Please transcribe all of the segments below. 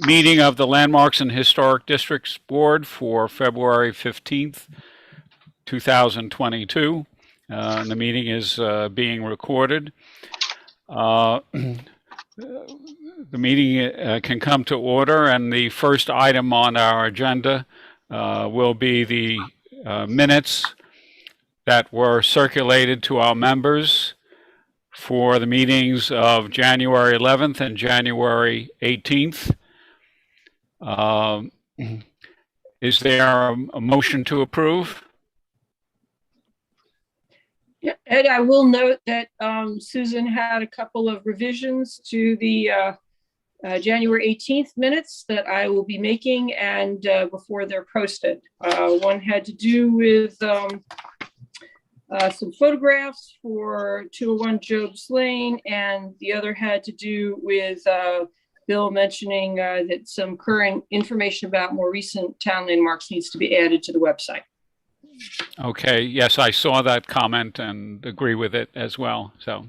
meeting of the Landmarks and Historic Districts Board for February 15th, 2022. And the meeting is being recorded. The meeting can come to order, and the first item on our agenda will be the minutes that were circulated to our members for the meetings of January 11th and January 18th. Is there a motion to approve? Yeah, Ed, I will note that Susan had a couple of revisions to the January 18th minutes that I will be making, and before they're posted. One had to do with some photographs for 201 Jobs Lane, and the other had to do with Bill mentioning that some current information about more recent town landmarks needs to be added to the website. Okay, yes, I saw that comment and agree with it as well, so.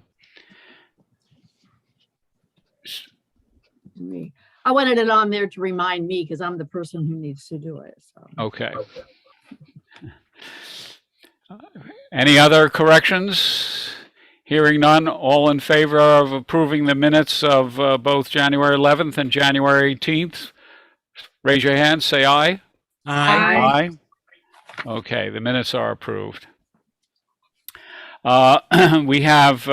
I wanted it on there to remind me because I'm the person who needs to do it. So. Okay. Any other corrections? Hearing none, all in favor of approving the minutes of both January 11th and January 18th? Raise your hand, say aye. Aye. Aye. Okay, the minutes are approved. We have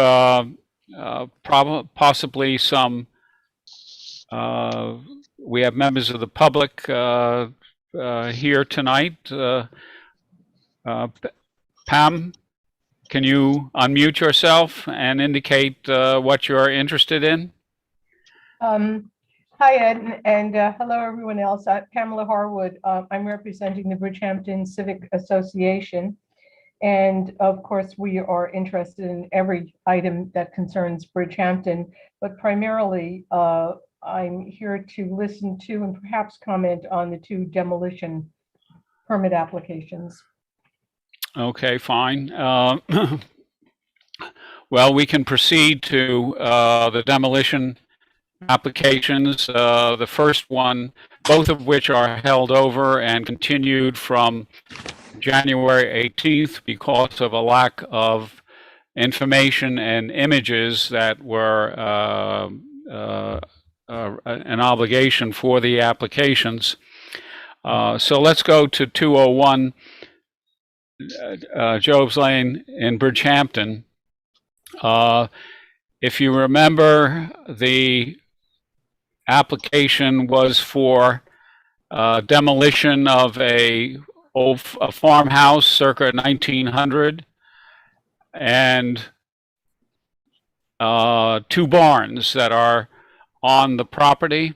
possibly some, we have members of the public here tonight. Pam, can you unmute yourself and indicate what you're interested in? Hi, Ed, and hello, everyone else. I'm Pamela Harwood. I'm representing the Brichampton Civic Association. And of course, we are interested in every item that concerns Brichampton, but primarily I'm here to listen to and perhaps comment on the two demolition permit applications. Okay, fine. Well, we can proceed to the demolition applications. The first one, both of which are held over and continued from January 18th because of a lack of information and images that were an obligation for the applications. So let's go to 201 Jobs Lane in Brichampton. If you remember, the application was for demolition of a farmhouse circa 1900 and two barns that are on the property.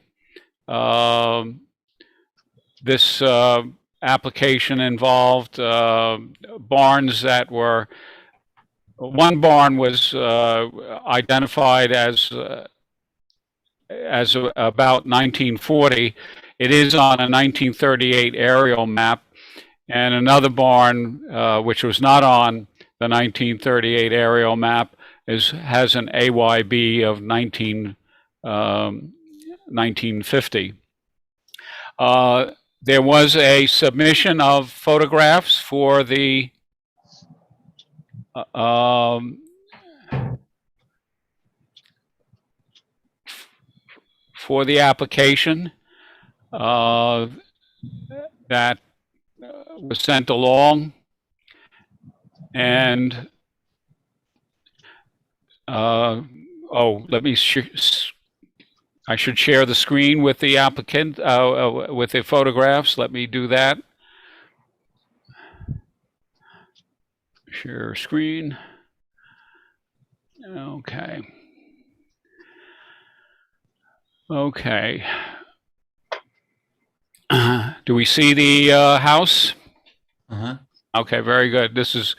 This application involved barns that were, one barn was identified as about 1940. It is on a 1938 aerial map, and another barn, which was not on the 1938 aerial map, has an AYB of 1950. There was a submission of photographs for the application that was sent along, and let me I should share the screen with the applicant, with the photographs. Let me do that. Share screen. Okay. Okay. Do we see the house? Uh-huh. Okay, very good. This is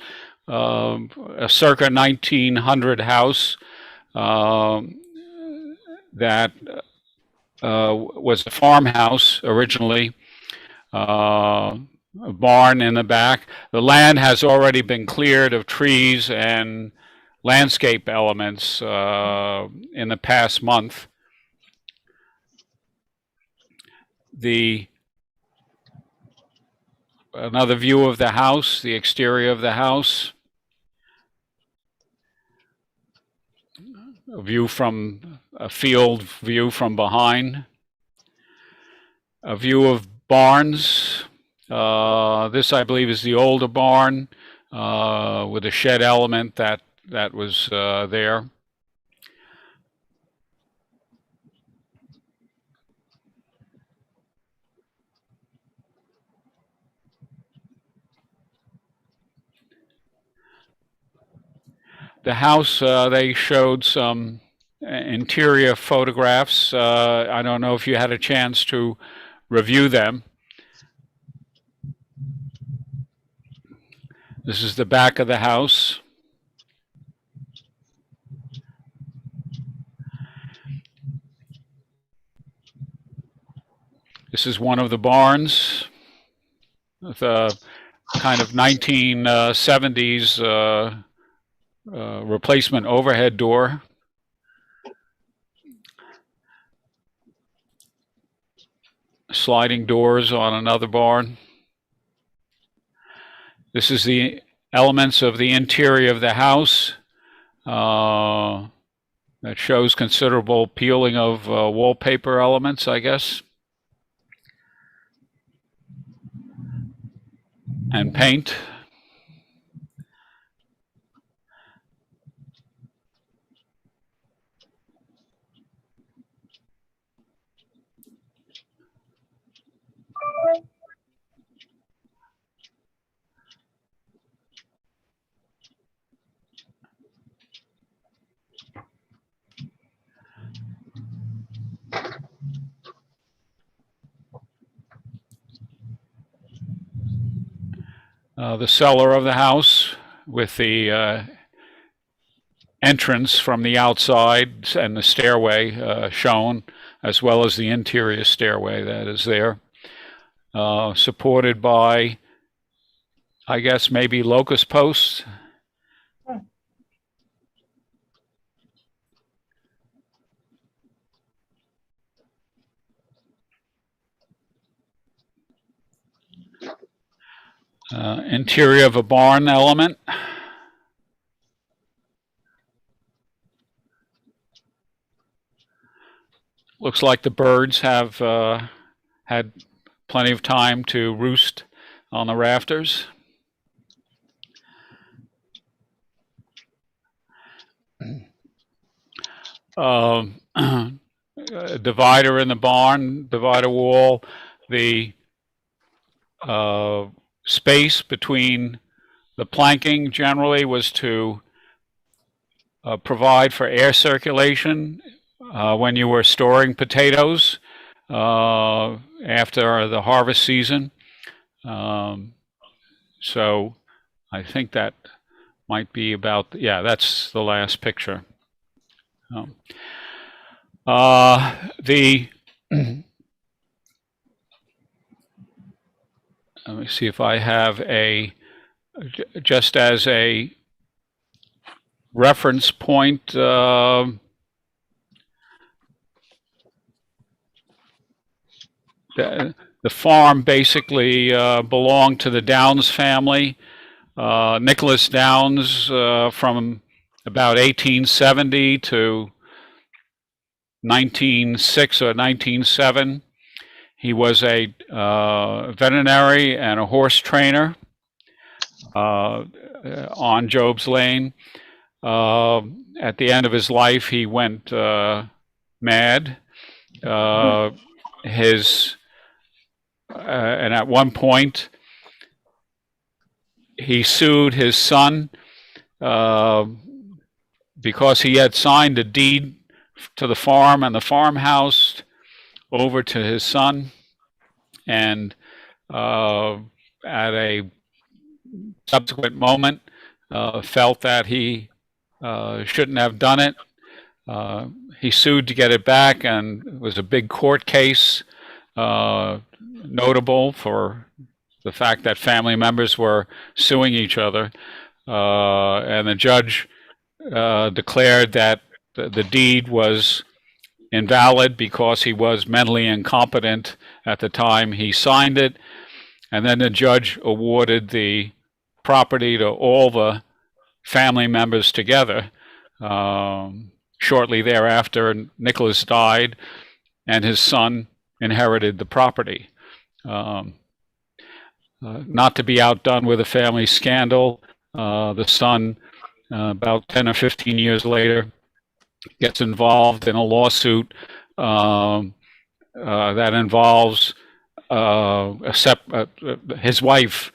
a circa 1900 house that was a farmhouse originally, a barn in the back. The land has already been cleared of trees and landscape elements in the past month. Another view of the house, the exterior of the house. A field view from behind. A view of barns. This, I believe, is the older barn with a shed element that was there. The house, they showed some interior photographs. I don't know if you had a chance to review them. This is the back of the house. This is one of the barns with a kind of 1970s replacement overhead door. Sliding doors on another barn. This is the elements of the interior of the house. That shows considerable peeling of wallpaper elements, I guess. And paint. The cellar of the house with the entrance from the outside and the stairway shown, as well as the interior stairway that is there, supported by, I guess, maybe locust posts. Interior of a barn element. Looks like the birds have had plenty of time to roost on the rafters. A divider in the barn, divider wall, the space between the planking generally was to provide for air circulation when you were storing potatoes after the harvest season. So I think that might be about, yeah, that's the last picture. Let me see if I have just as a reference point, the farm basically belonged to the Downs family. Nicholas Downs from about 1870 to 1906 or 1907. He was a veterinary and a horse trainer on Job's Lane. At the end of his life, he went mad. And at one point, he sued his son because he had signed a deed to the farm and the farmhouse over to his son, and at a subsequent moment felt that he shouldn't have done it. He sued to get it back, and it was a big court case, notable for the fact that family members were suing each other, and the judge declared that the deed was invalid because he was mentally incompetent at the time he signed it. And then the judge awarded the property to all the family members together. Shortly thereafter, Nicholas died, and his son inherited the property. Not to be outdone with a family scandal, the son, about 10 or 15 years later, gets involved in a lawsuit that involves his wife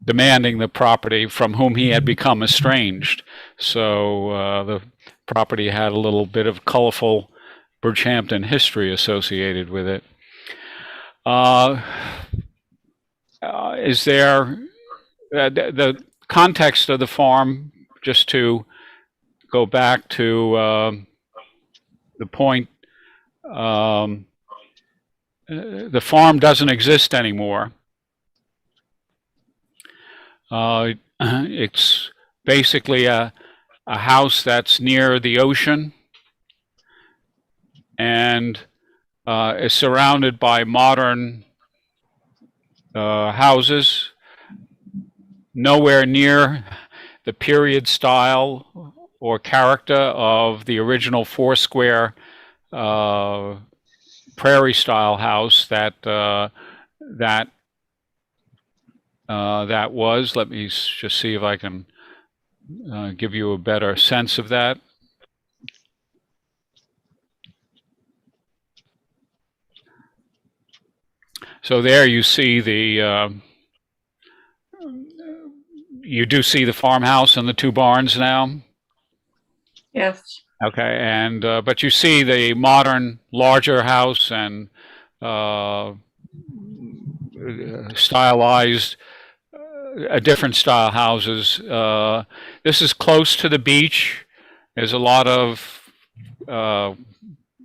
demanding the property from whom he had become estranged. So the property had a little bit of colorful Brichampton history associated with it. Is there the context of the farm, just to go back to the point, the farm doesn't exist anymore. It's basically a house that's near the ocean and is surrounded by modern houses, nowhere near the period style or character of the original four-square prairie style house that was. Let me just see if I can give you a better sense of that. So there you see you do see the farmhouse and the two barns now. Yes. Okay, and but you see the modern, larger house and stylized, different style houses. This is close to the beach. There's a lot of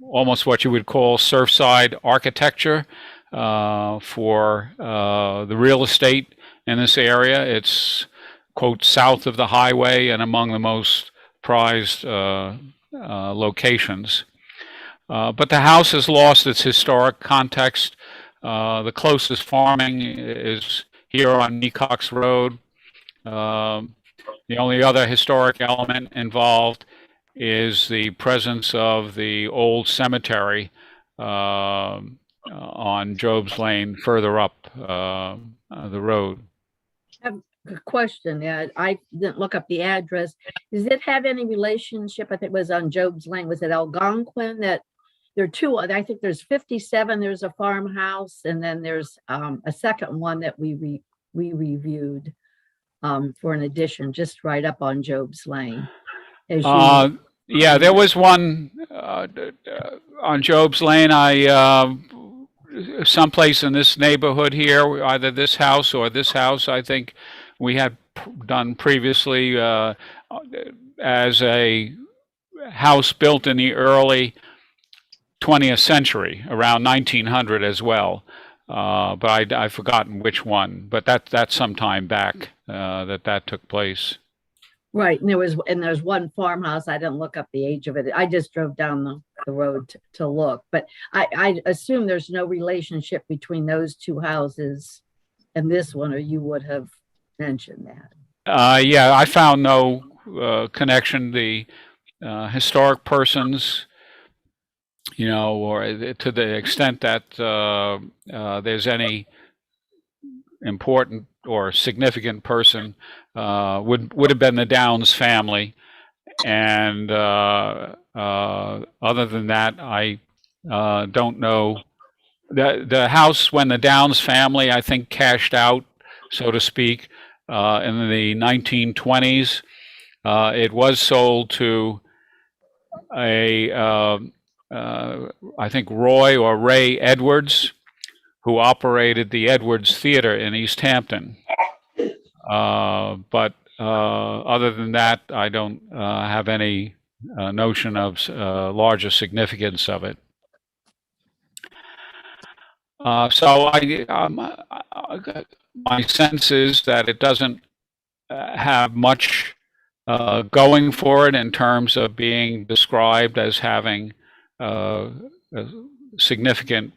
almost what you would call surfside architecture for the real estate in this area. It's, quote, south of the highway and among the most prized locations. But the house has lost its historic context. The closest farming is here on Montauk Road. The only other historic element involved is the presence of the old cemetery on Job's Lane further up the road. I have a question. I didn't look up the address. Does it have any relationship? I think it was on Job's Lane. Was it Algonquin? That there are two. I think there's 57. There's a farmhouse, and then there's a second one that we reviewed for an addition just right up on Job's Lane. Yeah, there was one on Job's Lane. Someplace in this neighborhood here, either this house or this house, I think we had done previously as a house built in the early 20th century, around 1900 as well. But I've forgotten which one. But that's some time back that took place. Right, and there's one farmhouse. I didn't look up the age of it. I just drove down the road to look, but I assume there's no relationship between those two houses and this one, or you would have mentioned that. Yeah, I found no connection. The historic persons, or to the extent that there's any important or significant person, would have been the Downs family, and other than that, I don't know. The house, when the Downs family, I think, cashed out, so to speak, in the 1920s, it was sold to I think Roy or Ray Edwards, who operated the Edwards Theater in East Hampton. But other than that, I don't have any notion of larger significance of it. So my sense is that it doesn't have much going for it in terms of being described as having a significant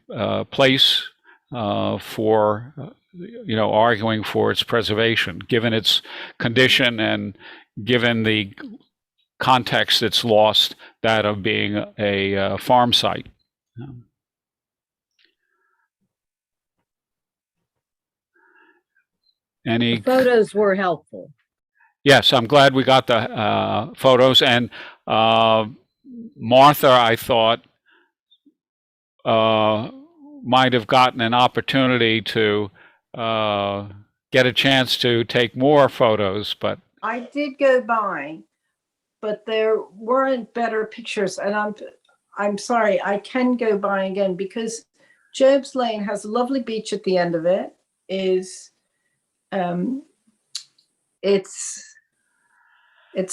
place for arguing for its preservation, given its condition and given the context it's lost, that of being a farm site. The photos were helpful. Yes, I'm glad we got the photos. And Martha, I thought, might have gotten an opportunity to get a chance to take more photos, but I did go by, but there weren't better pictures. And I'm sorry, I can go by again because Job's Lane has a lovely beach at the end of it. It's a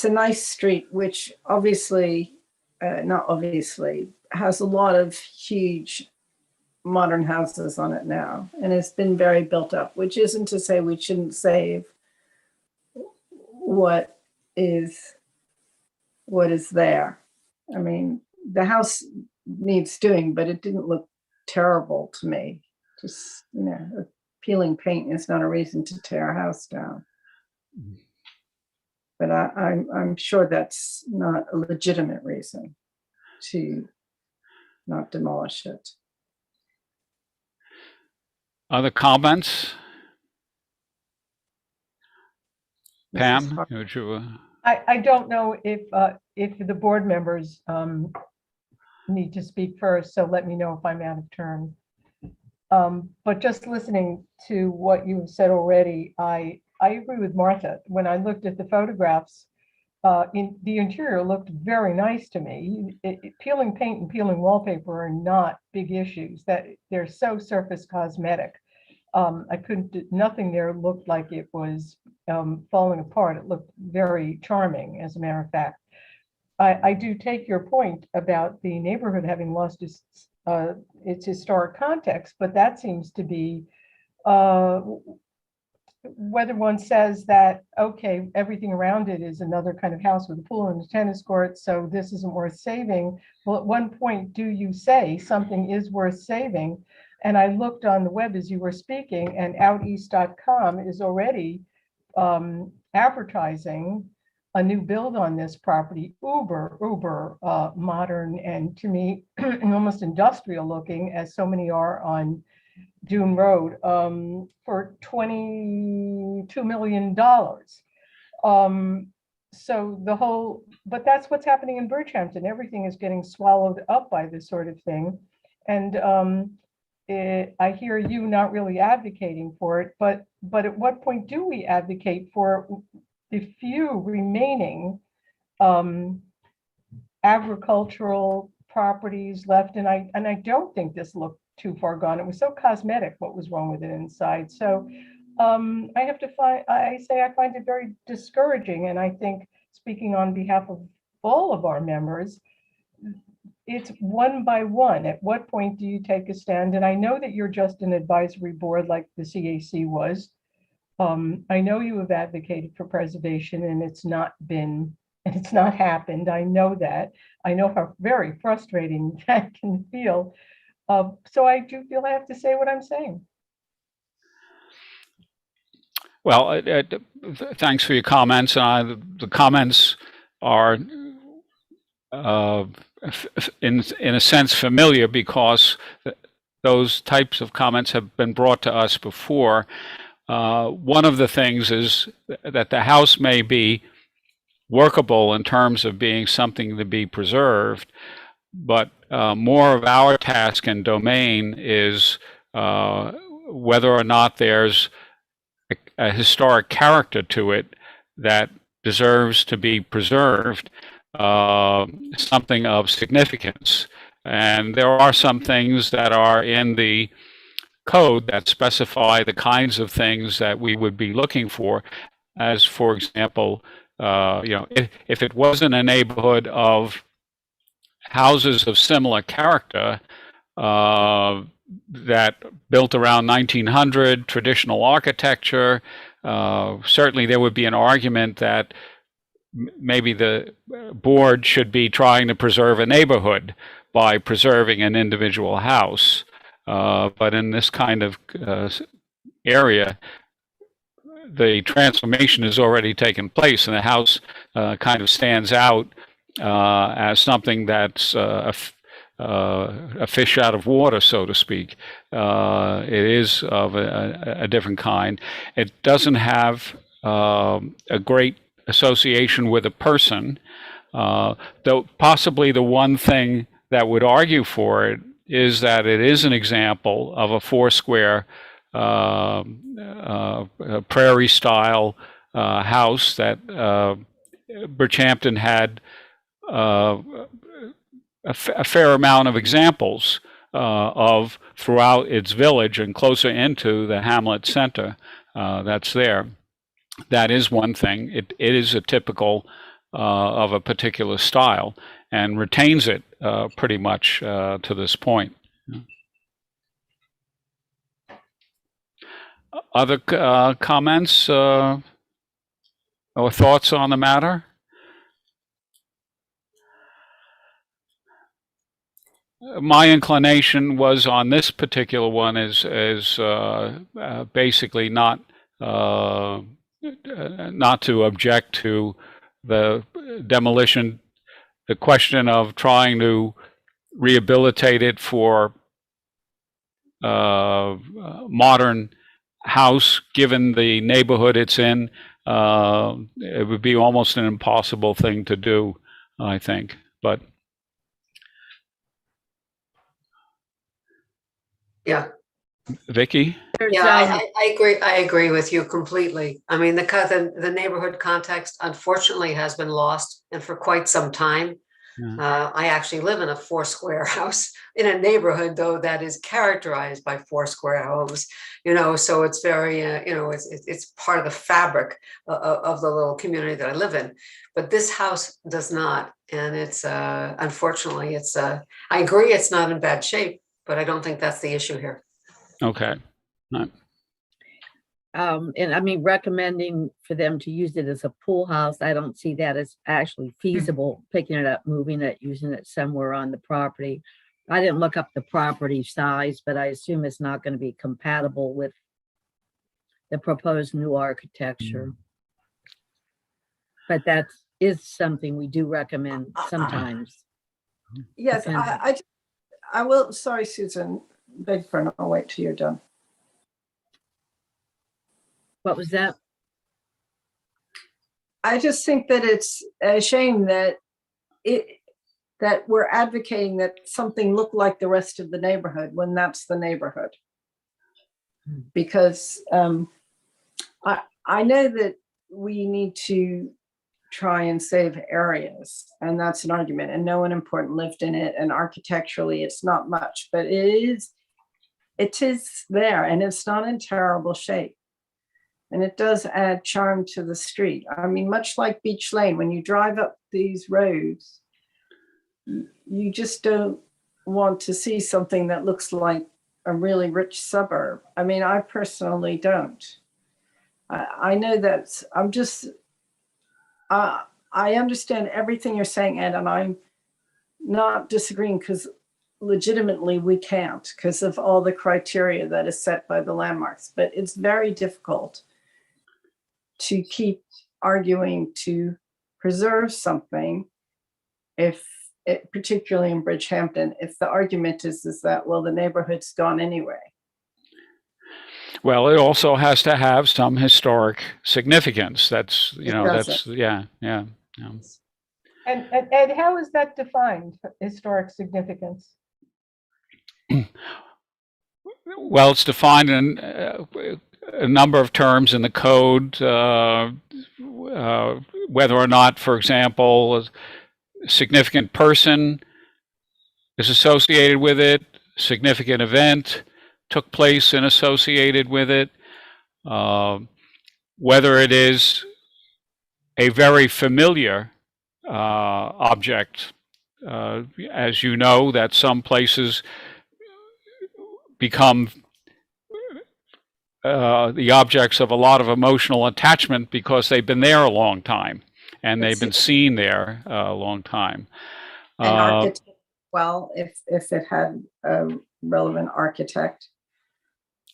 nice street, which obviously, not obviously, has a lot of huge modern houses on it now, and it's been very built up, which isn't to say we shouldn't save what is there. I mean, the house needs doing, but it didn't look terrible to me. Just, peeling paint is not a reason to tear a house down. But I'm sure that's not a legitimate reason to not demolish it. Other comments? Pam, would you? I don't know if the board members need to speak first, so let me know if I'm out of turn. But just listening to what you have said already, I agree with Martha. When I looked at the photographs, the interior looked very nice to me. Peeling paint and peeling wallpaper are not big issues. That they're so surface cosmetic. Nothing there looked like it was falling apart. It looked very charming, as a matter of fact. I do take your point about the neighborhood having lost its historic context, but that seems to be whether one says that, okay, everything around it is another kind of house with a pool and a tennis court, so this isn't worth saving. Well, at one point, do you say something is worth saving? And I looked on the web as you were speaking, and outeast.com is already advertising a new build on this property, uber modern, and to me, almost industrial looking, as so many are on Dune Road, for $22 million. So but that's what's happening in Brichampton. Everything is getting swallowed up by this sort of thing. And I hear you not really advocating for it, but at what point do we advocate for the few remaining agricultural properties left? And I don't think this looked too far gone. It was so cosmetic what was wrong with it inside. So I find it very discouraging. And I think, speaking on behalf of all of our members, it's one by one. At what point do you take a stand? And I know that you're just an advisory board like the CAC was. I know you have advocated for preservation, and it's not happened. I know that. I know how very frustrating that can feel. So I do feel I have to say what I'm saying. Well, thanks for your comments. The comments are, in a sense, familiar because those types of comments have been brought to us before. One of the things is that the house may be workable in terms of being something to be preserved, but more of our task and domain is whether or not there's a historic character to it that deserves to be preserved, something of significance. And there are some things that are in the code that specify the kinds of things that we would be looking for, as, for example, if it wasn't a neighborhood of houses of similar character that built around 1900, traditional architecture, certainly there would be an argument that maybe the board should be trying to preserve a neighborhood. by preserving an individual house. But in this kind of area, the transformation has already taken place, and the house kind of stands out as something that's a fish out of water, so to speak. It is of a different kind. It doesn't have a great association with a person, though possibly the one thing that would argue for it is that it is an example of a four-square prairie-style house that Brichampton had a fair amount of examples of throughout its village and closer into the hamlet center that's there. That is one thing. It is a typical of a particular style and retains it pretty much to this point. Other comments or thoughts on the matter? My inclination was on this particular one is basically not to object to the demolition. The question of trying to rehabilitate it for modern house, given the neighborhood it's in, it would be almost an impossible thing to do, I think. But yeah. Vicky? Yeah, I agree. I agree with you completely. I mean, the neighborhood context, unfortunately, has been lost, and for quite some time. Yeah. I actually live in a four-square house in a neighborhood, though, that is characterized by four-square homes. So it's very, it's part of the fabric of the little community that I live in. But this house does not, and it's unfortunately, I agree, it's not in bad shape, but I don't think that's the issue here. Okay. Right. And I mean, recommending for them to use it as a pool house, I don't see that as actually feasible, picking it up, moving it, using it somewhere on the property. I didn't look up the property size, but I assume it's not going to be compatible with the proposed new architecture. But that is something we do recommend sometimes. Yes, I will. Sorry, Susan. Beg your pardon. I'll wait till you're done. What was that? I just think that it's a shame that that we're advocating that something look like the rest of the neighborhood when that's the neighborhood. Because I know that we need to try and save areas, and that's an argument, and no one important lived in it, and architecturally it's not much, but it is there, and it's not in terrible shape. And it does add charm to the street. I mean, much like Beach Lane, when you drive up these roads, you just don't want to see something that looks like a really rich suburb. I mean, I personally don't. I know that I understand everything you're saying, Ed, and I'm not disagreeing, because legitimately we can't, because of all the criteria that is set by the landmarks. But it's very difficult to keep arguing to preserve something, particularly in Brichampton, if the argument is that, well, the neighborhood's gone anyway. Well, it also has to have some historic significance. That's, yeah. And Ed, how is that defined, historic significance? Well, it's defined in a number of terms in the code, whether or not, for example, a significant person is associated with it, significant event took place and associated with it, whether it is a very familiar object. As you know, that some places become the objects of a lot of emotional attachment because they've been there a long time and they've been seen there a long time. And architecture as well if it had a relevant architect.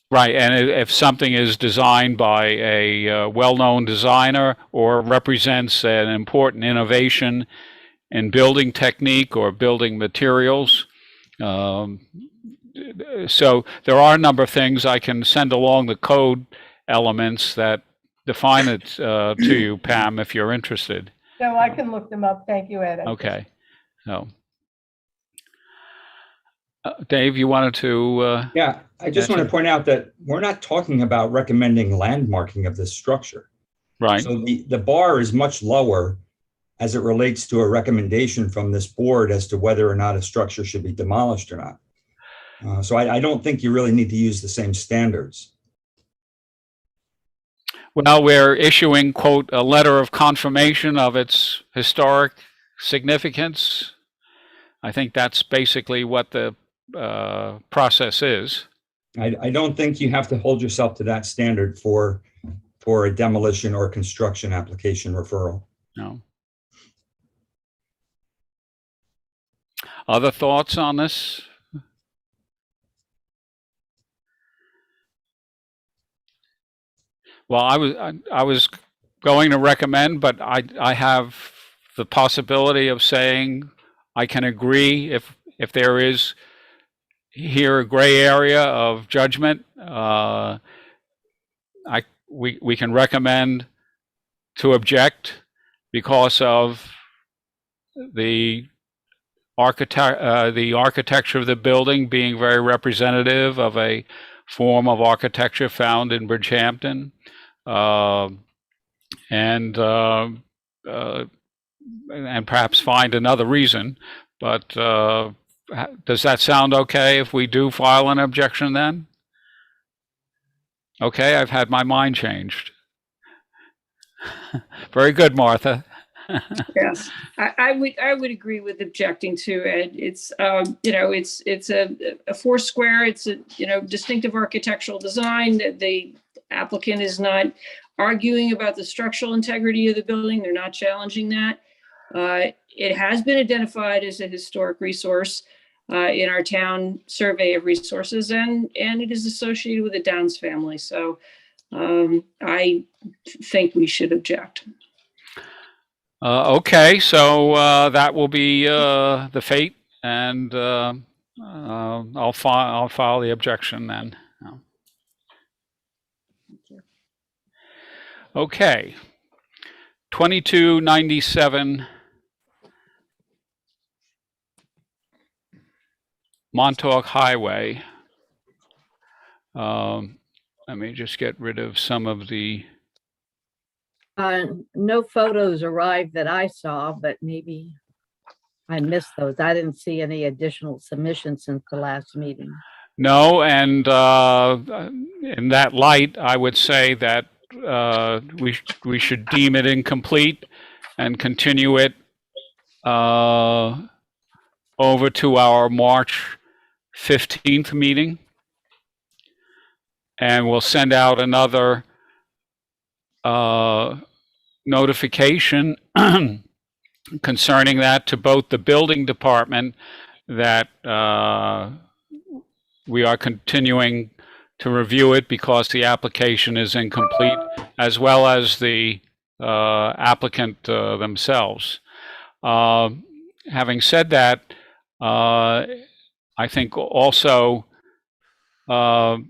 Right, and if something is designed by a well-known designer or represents an important innovation in building technique or building materials, so there are a number of things I can send along the code elements that define it to you, Pam, if you're interested. No, I can look them up. Thank you, Ed. Okay. So, Dave, you wanted to? Yeah, I just want to point out that we're not talking about recommending landmarking of this structure. Right. So the bar is much lower as it relates to a recommendation from this board as to whether or not a structure should be demolished or not. So I don't think you really need to use the same standards. Well, we're issuing, quote, a letter of confirmation of its historic significance. I think that's basically what the process is. I don't think you have to hold yourself to that standard for a demolition or construction application referral. No. Other thoughts on this? Well, I was going to recommend, but I have the possibility of saying I can agree if there is here a gray area of judgment. We can recommend to object because of the architecture of the building being very representative of a form of architecture found in Brichampton, and perhaps find another reason. But does that sound okay if we do file an objection then? Okay, I've had my mind changed. Very good, Martha. Yes, I would agree with objecting to it. It's it's a four square. It's a distinctive architectural design. The applicant is not arguing about the structural integrity of the building. They're not challenging that. It has been identified as a historic resource in our town survey of resources, and it is associated with the Downs family. So I think we should object. Okay, so that will be the fate, and I'll file the objection then. Okay, 2297 Montauk Highway. Let me just get rid of some of the. No photos arrived that I saw, but maybe I missed those. I didn't see any additional submissions since the last meeting. No, and in that light, I would say that we should deem it incomplete and continue it over to our March 15th meeting, and we'll send out another notification concerning that to both the building department that we are continuing to review it because the application is incomplete, as well as the applicant themselves. Having said that, I think also, Pamela,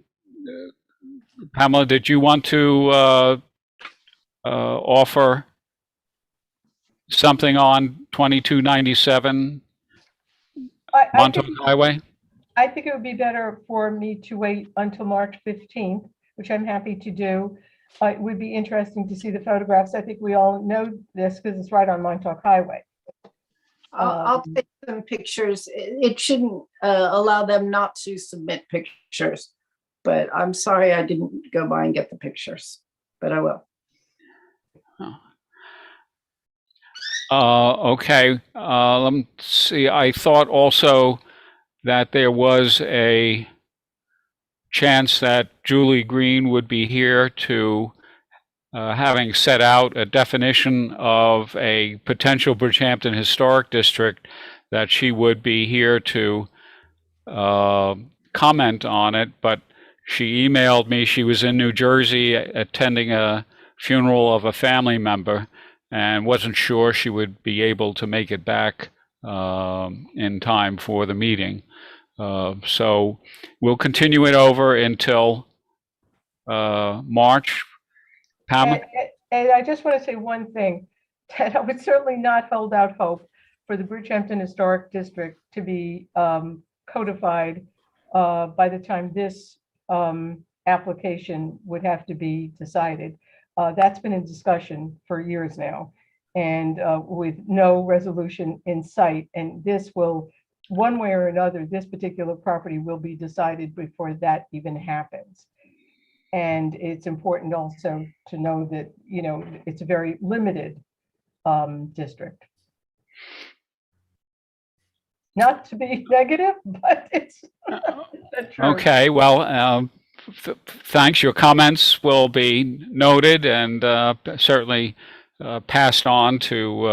did you want to offer something on 2297 Montauk Highway? I think it would be better for me to wait until March 15th, which I'm happy to do. It would be interesting to see the photographs. I think we all know this because it's right on Montauk Highway. I'll take some pictures. It shouldn't allow them not to submit pictures, but I'm sorry I didn't go by and get the pictures, but I will. Okay, let me see. I thought also that there was a chance that Julie Green would be here to, having set out a definition of a potential Brichampton Historic District, that she would be here to comment on it, but she emailed me. She was in New Jersey attending a funeral of a family member and wasn't sure she would be able to make it back in time for the meeting. So we'll continue it over until March. Pamela? And I just want to say one thing, that I would certainly not hold out hope for the Brichampton Historic District to be codified by the time this application would have to be decided. That's been in discussion for years now, and with no resolution in sight. And this will, one way or another, this particular property will be decided before that even happens. And it's important also to know that, you know, it's a very limited district. Not to be negative, but it's true. Okay, well, thanks. Your comments will be noted and certainly passed on to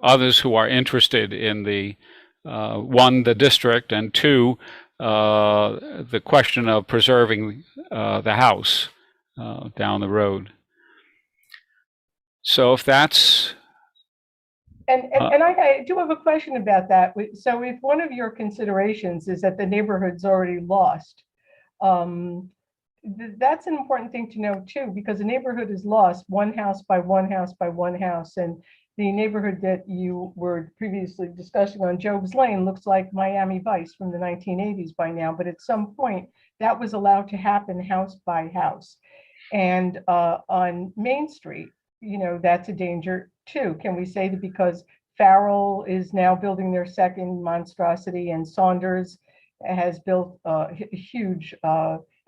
others who are interested in the one, the district, and two, the question of preserving the house down the road. So if that's And I do have a question about that. So if one of your considerations is that the neighborhood's already lost, that's an important thing to know too, because the neighborhood is lost one house by one house by one house. And the neighborhood that you were previously discussing on Job's Lane looks like Miami Vice from the 1980s by now, but at some point that was allowed to happen house by house. And on Main Street, you know, that's a danger too. Can we say that because Farrell is now building their second monstrosity and Saunders has built a huge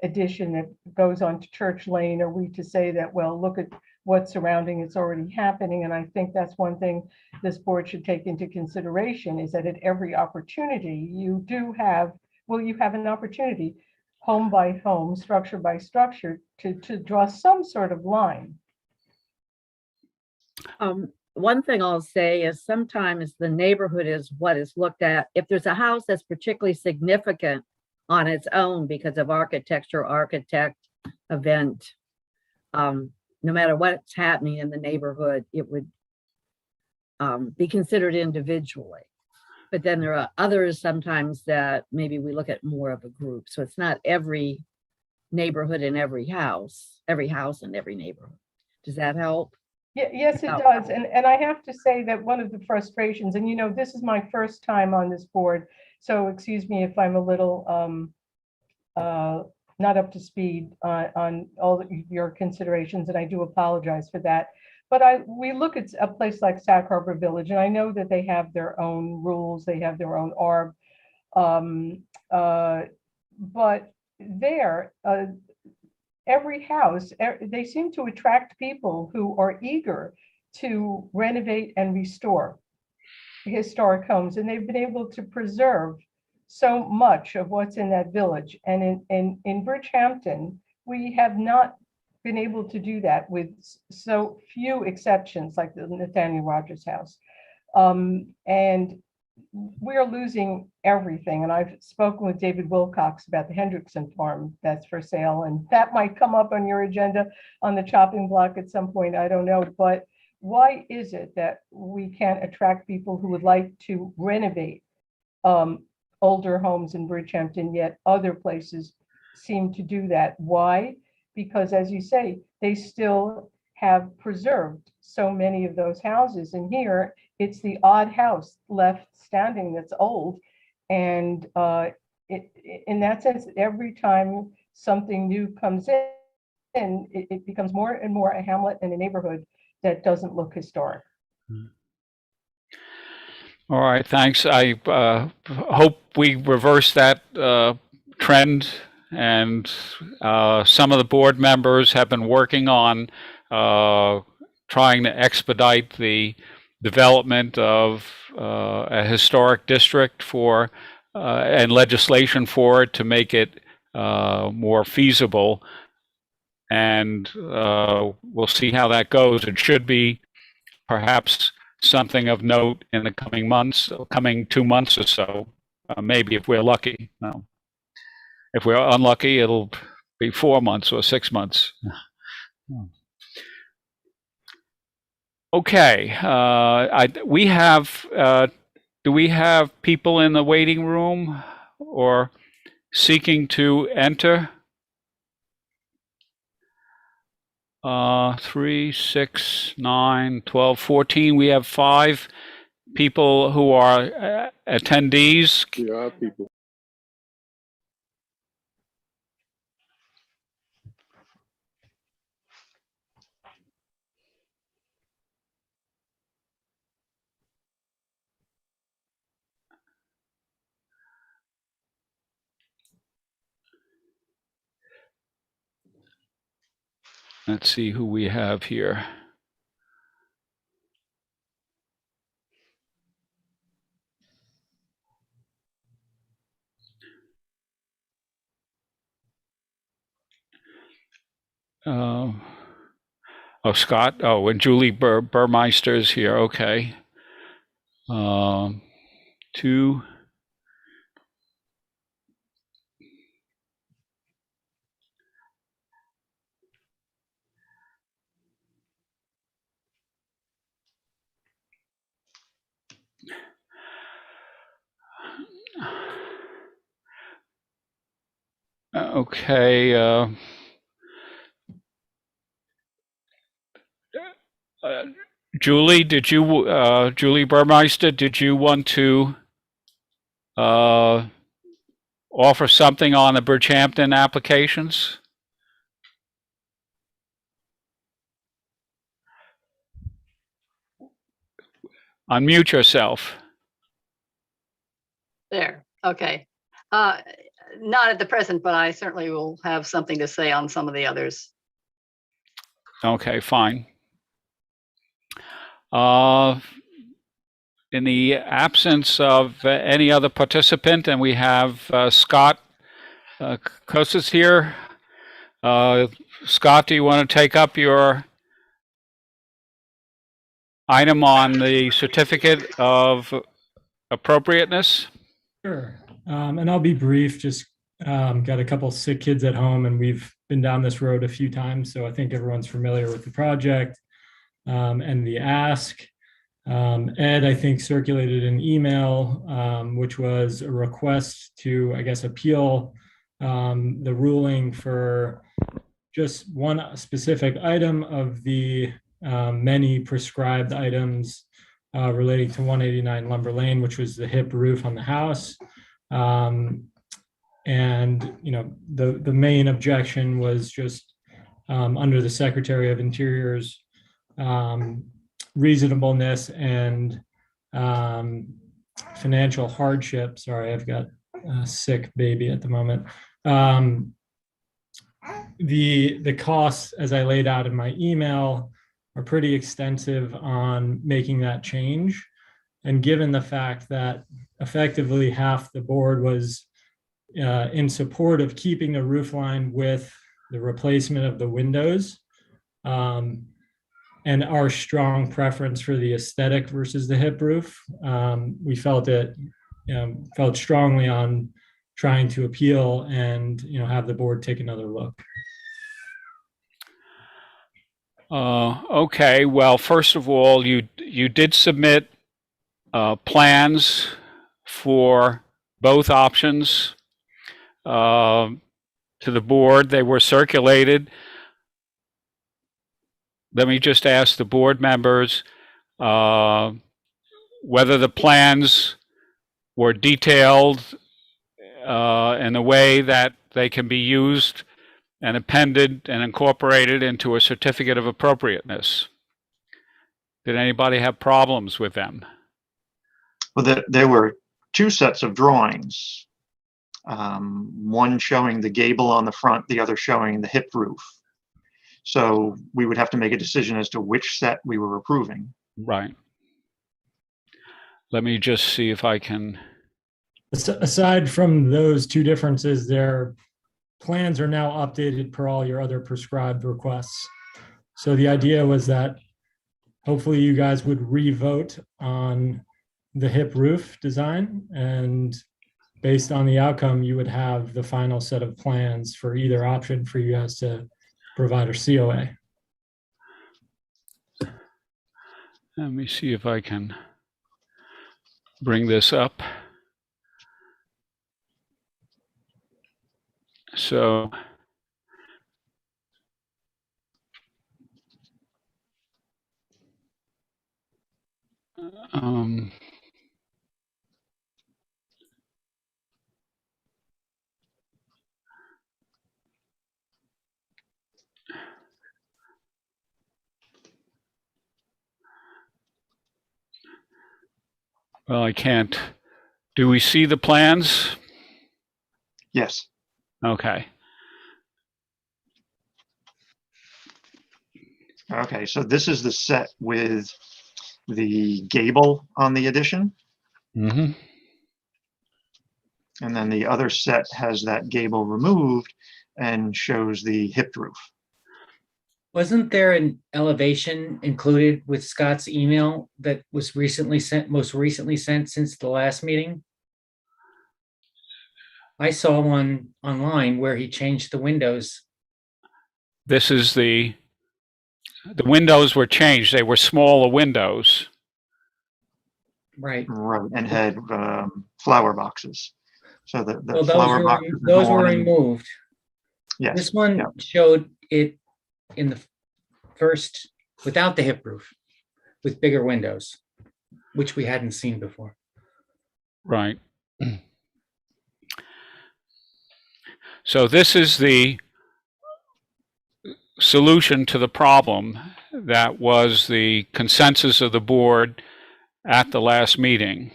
addition that goes on to Church Lane, are we to say that, well, look at what's surrounding, it's already happening? And I think that's one thing this board should take into consideration, is that at every opportunity you do have, well, you have an opportunity, home by home, structure by structure, to draw some sort of line. One thing I'll say is sometimes the neighborhood is what is looked at. If there's a house that's particularly significant on its own because of architecture, architect, event, no matter what's happening in the neighborhood, it would be considered individually. But then there are others sometimes that maybe we look at more of a group. So it's not every neighborhood in every house in every neighborhood. Does that help? Yeah, yes, it does. And I have to say that one of the frustrations, and you know, this is my first time on this board, so excuse me if I'm a little not up to speed on all of your considerations, and I do apologize for that. But we look at a place like Sag Harbor Village, and I know that they have their own rules, they have their own ARB, but there, every house, they seem to attract people who are eager to renovate and restore historic homes, and they've been able to preserve so much of what's in that village. And in Brichampton, we have not been able to do that, with so few exceptions, like the Nathaniel Rogers house. And we're losing everything. And I've spoken with David Wilcox about the Hendrickson farm that's for sale, and that might come up on your agenda on the chopping block at some point, I don't know. But why is it that we can't attract people who would like to renovate older homes in Brichampton, yet other places seem to do that? Why? Because, as you say, they still have preserved so many of those houses. And here, it's the odd house left standing that's old. And in that sense, every time something new comes in, it becomes more and more a hamlet and a neighborhood that doesn't look historic. All right, thanks. I hope we reverse that trend, and some of the board members have been working on trying to expedite the development of a historic district for and legislation for it to make it more feasible. And we'll see how that goes. It should be perhaps something of note in the coming months, coming 2 months or so, maybe if we're lucky. No. If we're unlucky, it'll be 4 months or 6 months. Okay, we have, do we have people in the waiting room or seeking to enter? 3, 6, 9, 12, 14. We have 5 people who are attendees. There are people. Let's see who we have here. Oh, Scott. Oh, and Julie Burmeister's here. Okay. 2. Okay. Julie, Julie Burmeister, did you want to offer something on the Brichampton applications? Unmute yourself. There, okay. Not at the present, but I certainly will have something to say on some of the others. Okay, fine. In the absence of any other participant, and we have Scott Kosas here. Scott, do you want to take up your item on the certificate of appropriateness? Sure. And I'll be brief, just got a couple sick kids at home and we've been down this road a few times. So I think everyone's familiar with the project and the ask. Ed, I think, circulated an email, which was a request to, I guess, appeal the ruling for just one specific item of the many prescribed items relating to 189 Lumber Lane, which was the hip roof on the house. And, you know, the main objection was just under the Secretary of Interior's reasonableness and financial hardship. Sorry, I've got a sick baby at the moment. The costs, as I laid out in my email, are pretty extensive on making that change. And given the fact that effectively half the board was in support of keeping the roof line with the replacement of the windows, and our strong preference for the aesthetic versus the hip roof, we felt strongly on trying to appeal and have the board take another look. Okay. Well, first of all, you did submit plans for both options to the board. They were circulated. Let me just ask the board members whether the plans were detailed in a way that they can be used and appended and incorporated into a certificate of appropriateness. Did anybody have problems with them? Well, there were two sets of drawings, one showing the gable on the front, the other showing the hip roof. So we would have to make a decision as to which set we were approving. Right. Let me just see if I can. Aside from those two differences, their plans are now updated per all your other prescribed requests. So the idea was that hopefully you guys would re-vote on the hip roof design, and based on the outcome, you would have the final set of plans for either option for you guys to provide a COA. Let me see if I can bring this up. So well, I can't. Do we see the plans? Yes. Okay. Okay, so this is the set with the gable on the addition. Mm-hmm. And then the other set has that gable removed and shows the hip roof. Wasn't there an elevation included with Scott's email that was most recently sent since the last meeting? I saw one online where he changed the windows. This is the windows were changed. They were smaller windows. Right. Right, and had flower boxes. So the Well, flower boxes are those were gone and- removed. Yes. This one yeah. showed it in the first, without the hip roof, with bigger windows, which we hadn't seen before. Right. So this is the solution to the problem that was the consensus of the board at the last meeting.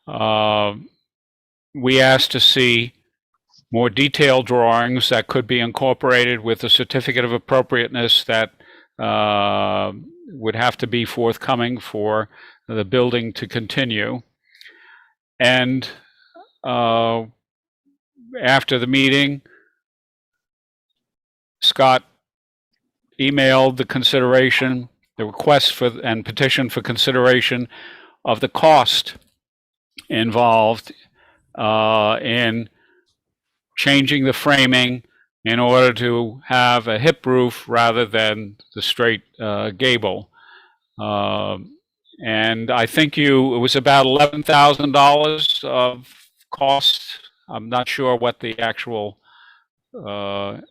We asked to see more detailed drawings that could be incorporated with a certificate of appropriateness that would have to be forthcoming for the building to continue. And after the meeting, Scott emailed the request for and petition for consideration of the cost involved in changing the framing in order to have a hip roof rather than the straight gable. And I think it was about $11,000 of cost. I'm not sure what the actual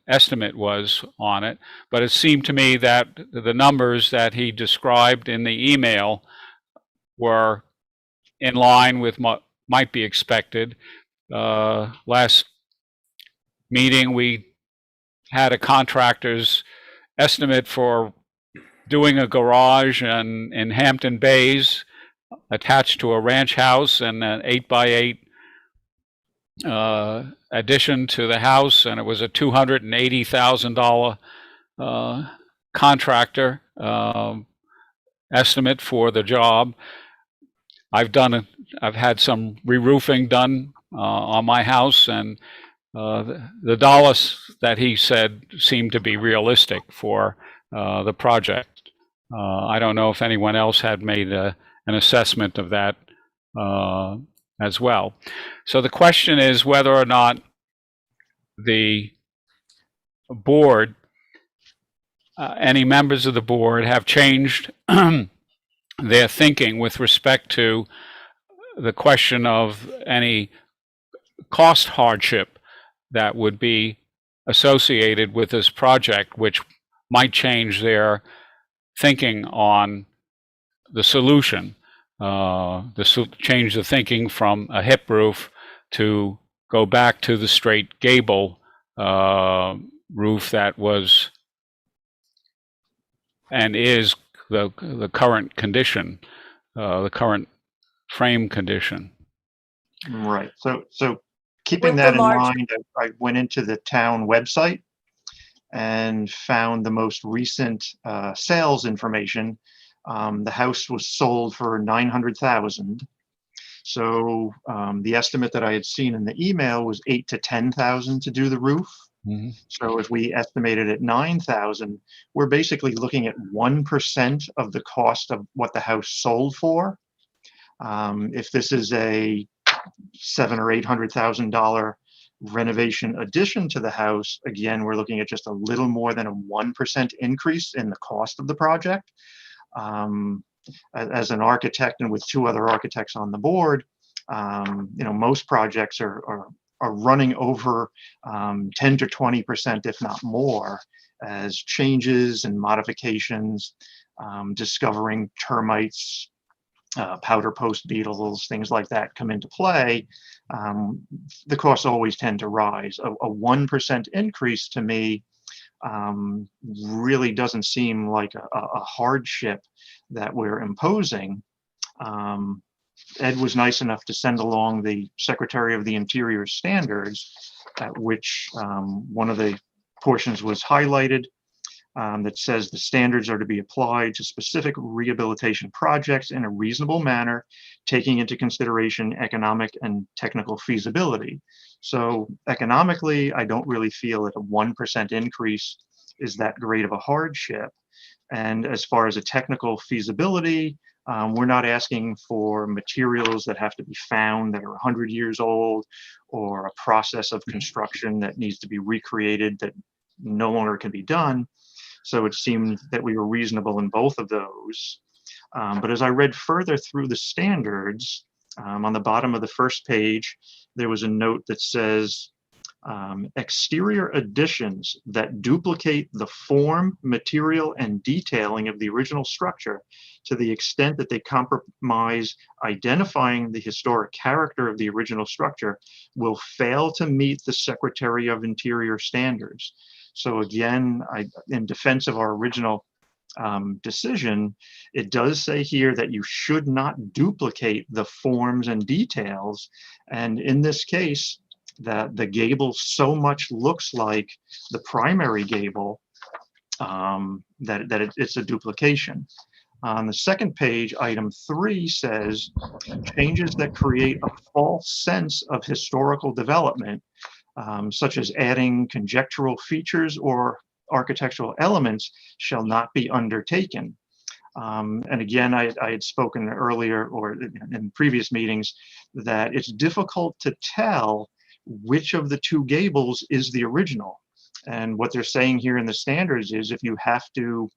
estimate was on it, but it seemed to me that the numbers that he described in the email were in line with what might be expected. Last meeting, we had a contractor's estimate for doing a garage in Hampton Bays attached to a ranch house and an 8x8 addition to the house, and it was a $280,000 contractor estimate for the job. I've had some re-roofing done on my house, and the dollars that he said seemed to be realistic for the project. I don't know if anyone else had made an assessment of that as well. So the question is whether or not the board, any members of the board, have changed their thinking with respect to the question of any cost hardship that would be associated with this project, which might change their thinking on the solution. Change the thinking from a hip roof to go back to the straight gable roof that was and is the current condition, the current frame condition. Right. So keeping With that the in large- mind, I went into the town website and found the most recent sales information. The house was sold for $900,000. So the estimate that I had seen in the email was $8,000 to $10,000 to do the roof. Mhm. So if we estimate it at 9,000, we're basically looking at 1% of the cost of what the house sold for. If this is a $700,000 or $800,000 renovation addition to the house, again, we're looking at just a little more than a 1% increase in the cost of the project. As an architect and with two other architects on the board, most projects are running over 10 to 20%, if not more, as changes and modifications, discovering termites, powder post beetles, things like that come into play. The costs always tend to rise. A 1% increase to me really doesn't seem like a hardship that we're imposing. Ed was nice enough to send along the Secretary of the Interior standards, at which one of the portions was highlighted that says the standards are to be applied to specific rehabilitation projects in a reasonable manner, taking into consideration economic and technical feasibility. So economically, I don't really feel that a 1% increase is that great of a hardship. And as far as a technical feasibility, we're not asking for materials that have to be found that are 100 years old, or a process of construction that needs to be recreated that no longer can be done. So it seemed that we were reasonable in both of those. But as I read further through the standards, on the bottom of the first page, there was a note that says, exterior additions that duplicate the form, material, and detailing of the original structure to the extent that they compromise identifying the historic character of the original structure will fail to meet the Secretary of Interior standards. So again, in defense of our original decision, it does say here that you should not duplicate the forms and details. And in this case, the gable so much looks like the primary gable that it's a duplication. On the second page, item 3 says, changes that create a false sense of historical development, such as adding conjectural features or architectural elements, shall not be undertaken. And again, I had spoken earlier or in previous meetings that it's difficult to tell which of the two gables is the original. And what they're saying here in the standards is if you have to,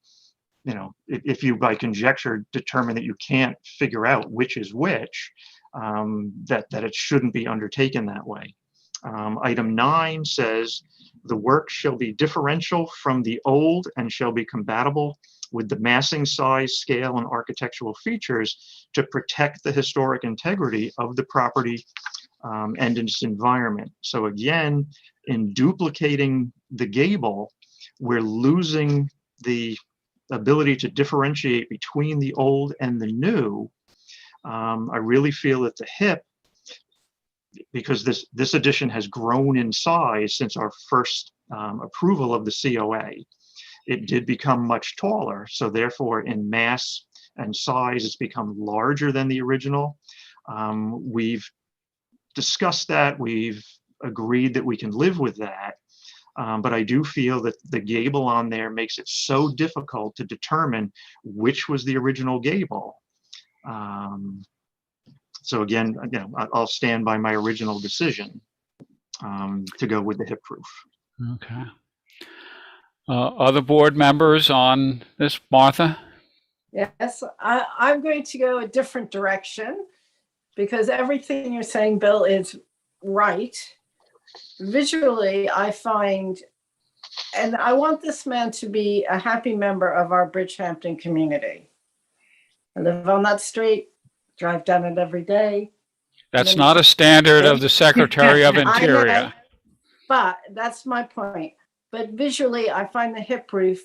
if you by conjecture determine that you can't figure out which is which, that it shouldn't be undertaken that way. Item 9 says the work shall be differential from the old and shall be compatible with the massing, size, scale, and architectural features to protect the historic integrity of the property and its environment. So again, in duplicating the gable, we're losing the ability to differentiate between the old and the new. I really feel that the hip, because this addition has grown in size since our first approval of the COA, it did become much taller. So therefore, in mass and size, it's become larger than the original. We've discussed that. We've agreed that we can live with that. But I do feel that the gable on there makes it so difficult to determine which was the original gable. So again, I'll stand by my original decision to go with the hip roof. Okay. Other board members on this, Martha? Yes, I'm going to go a different direction because everything you're saying, Bill, is right. Visually, I find, and I want this man to be a happy member of our Brichampton community. I live on that street, drive down it every day. That's not a standard of the Secretary of I know, Interior. but that's my point. But visually, I find the hip roof,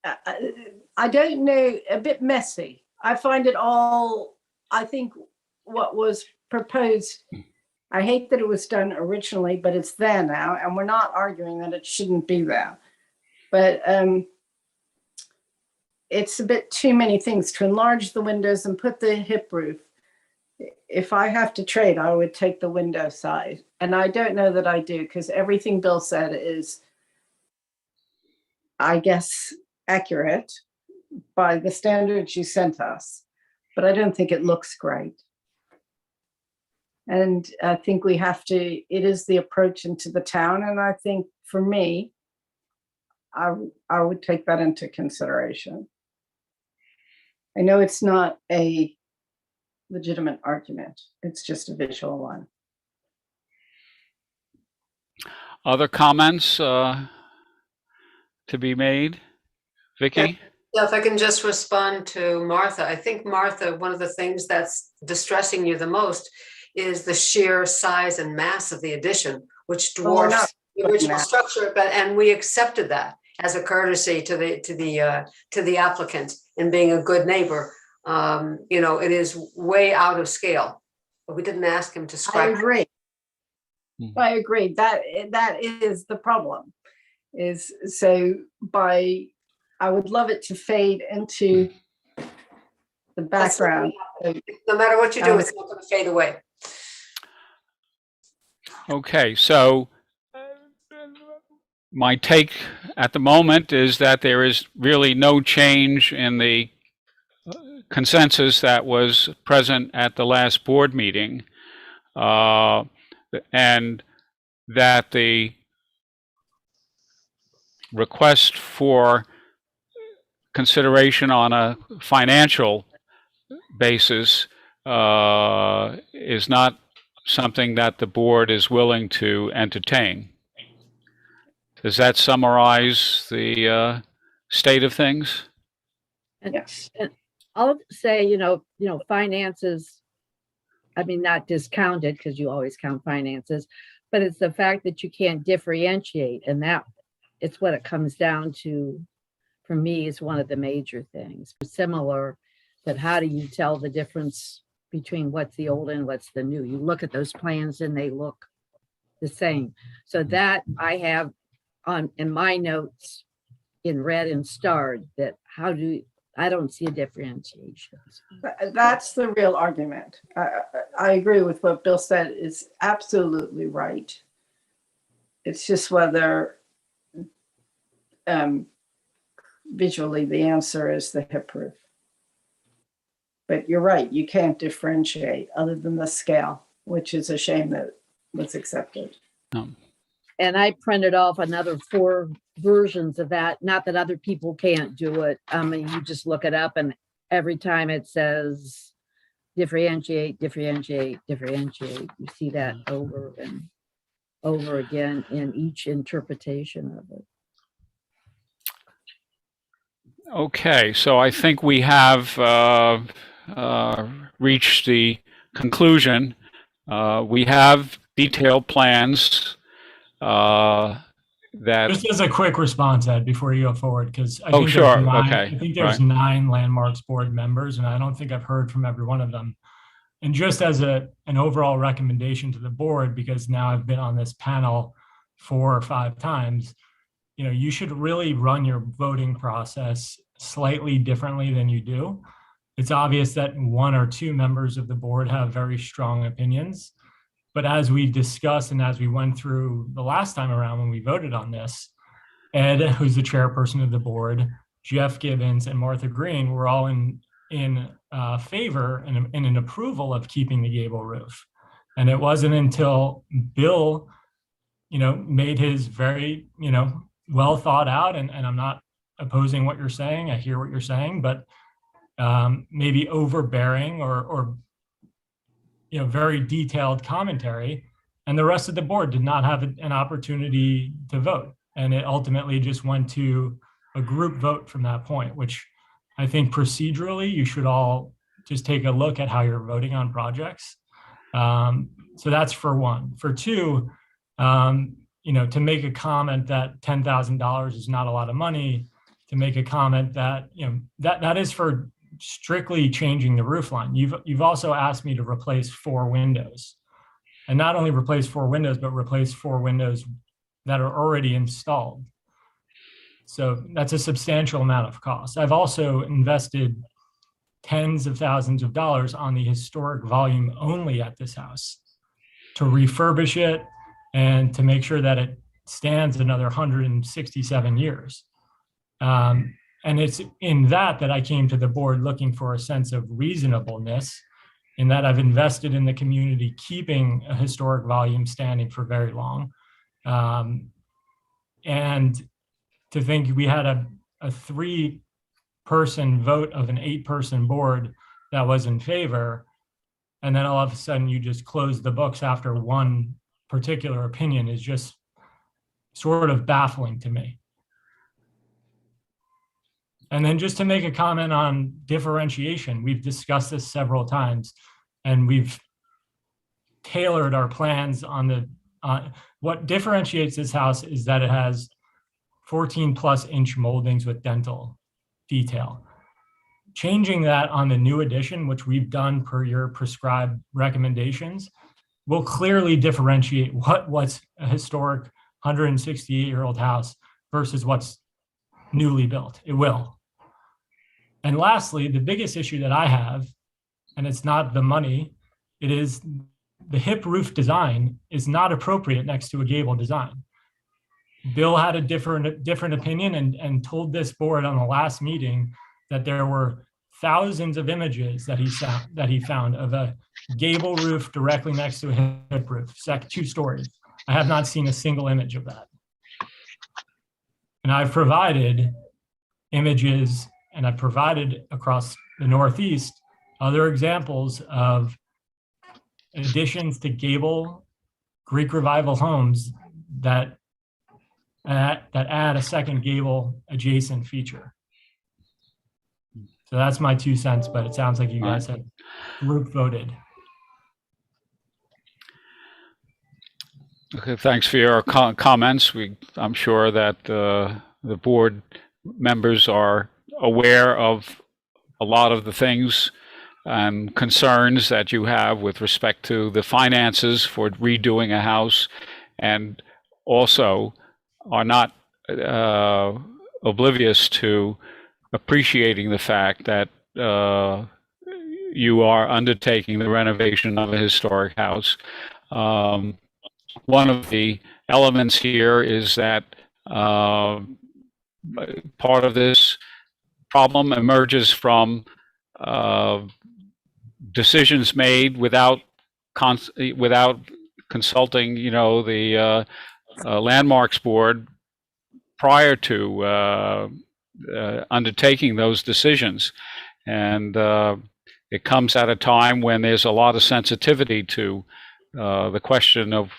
I don't know, a bit messy. I find it all, I think what was proposed, I hate that it was done originally, but it's there now, and we're not arguing that it shouldn't be there. But it's a bit too many things to enlarge the windows and put the hip roof. if I have to trade, I would take the window side. And I don't know that I do, because everything Bill said is, I guess, accurate by the standards you sent us, but I don't think it looks great. And I think we have to, it is the approach into the town. And I think for me, I would take that into consideration. I know it's not a legitimate argument. It's just a visual one. Other comments to be made? Vicky? Yeah, if I can just respond to Martha. I think, Martha, one of the things that's distressing you the most is the sheer size and mass of the addition, which dwarfs the original structure. And we accepted that as a courtesy to the applicant and being a good neighbor. It is way out of scale, but we didn't ask him to scrap. I agree. I agree. That is the problem. I would love it to fade into the background. No matter what you do, it's not going to fade away. Okay, so my take at the moment is that there is really no change in the consensus that was present at the last board meeting, and that the request for consideration on a financial basis is not something that the board is willing to entertain. Does that summarize the state of things? Yes. And I'll say, finances, I mean, not discounted, because you always count finances, but it's the fact that you can't differentiate, and that it's what it comes down to. For me, is one of the major things. Similar, but how do you tell the difference between what's the old and what's the new? You look at those plans and they look the same. So that I have on in my notes in red and starred, that I don't see a differentiation. That's the real argument. I agree with what Bill said, is absolutely right. It's just whether visually the answer is the hip roof. But you're right, you can't differentiate other than the scale, which is a shame that was accepted. And I printed off another 4 versions of that. Not that other people can't do it. I mean, you just look it up, and every time it says differentiate, differentiate, differentiate. You see that over and over again in each interpretation of it. Okay, so I think we have reached the conclusion. We have detailed plans that. Just as a quick response, Ed, before you go forward, because I think there's 9 Landmarks board members, and I don't think I've heard from every one of them. And just as an overall recommendation to the board, because now I've been on this panel 4 or 5 times, you should really run your voting process slightly differently than you do. It's obvious that 1 or 2 members of the board have very strong opinions. But as we discussed and as we went through the last time around when we voted on this, Ed, who's the chairperson of the board, Jeff Gibbons, and Martha Green were all in favor and in approval of keeping the gable roof. And it wasn't until Bill, made his very, well thought out, and I'm not opposing what you're saying. I hear what you're saying, but maybe overbearing or very detailed commentary, and the rest of the board did not have an opportunity to vote. And it ultimately just went to a group vote from that point, which I think procedurally you should all just take a look at how you're voting on projects. So that's for 1. For 2, to make a comment that $10,000 is not a lot of money, to make a comment that, that is for strictly changing the roof line. You've also asked me to replace 4 windows, and not only replace 4 windows, but replace 4 windows that are already installed. So that's a substantial amount of cost. I've also invested tens of thousands of dollars on the historic volume only at this house to refurbish it and to make sure that it stands another 167 years. And it's in that I came to the board looking for a sense of reasonableness, in that I've invested in the community keeping a historic volume standing for very long. And to think we had a 3-person vote of an 8-person board that was in favor, and then all of a sudden you just close the books after one particular opinion is just sort of baffling to me. And then just to make a comment on differentiation, we've discussed this several times, and we've tailored our plans on the, what differentiates this house is that it has 14+ inch moldings with dental detail. Changing that on the new addition, which we've done per your prescribed recommendations, will clearly differentiate what's a historic 168-year-old house versus what's newly built. It will. And lastly, the biggest issue that I have, and it's not the money, it is the hip roof design is not appropriate next to a gable design. Bill had a different opinion and told this board on the last meeting that there were thousands of images that he found of a gable roof directly next to a hip roof, 2 stories. I have not seen a single image of that. And I've provided images, and I've provided across the Northeast other examples of additions to gable Greek Revival homes that add a second gable adjacent feature. So that's my 2 cents, but it sounds like you guys have group voted. Okay, thanks for your comments. I'm sure that the board members are aware of a lot of the things and concerns that you have with respect to the finances for redoing a house, and also are not oblivious to appreciating the fact that you are undertaking the renovation of a historic house. One of the elements here is that part of this problem emerges from decisions made without consulting, the landmarks board prior to undertaking those decisions. And it comes at a time when there's a lot of sensitivity to the question of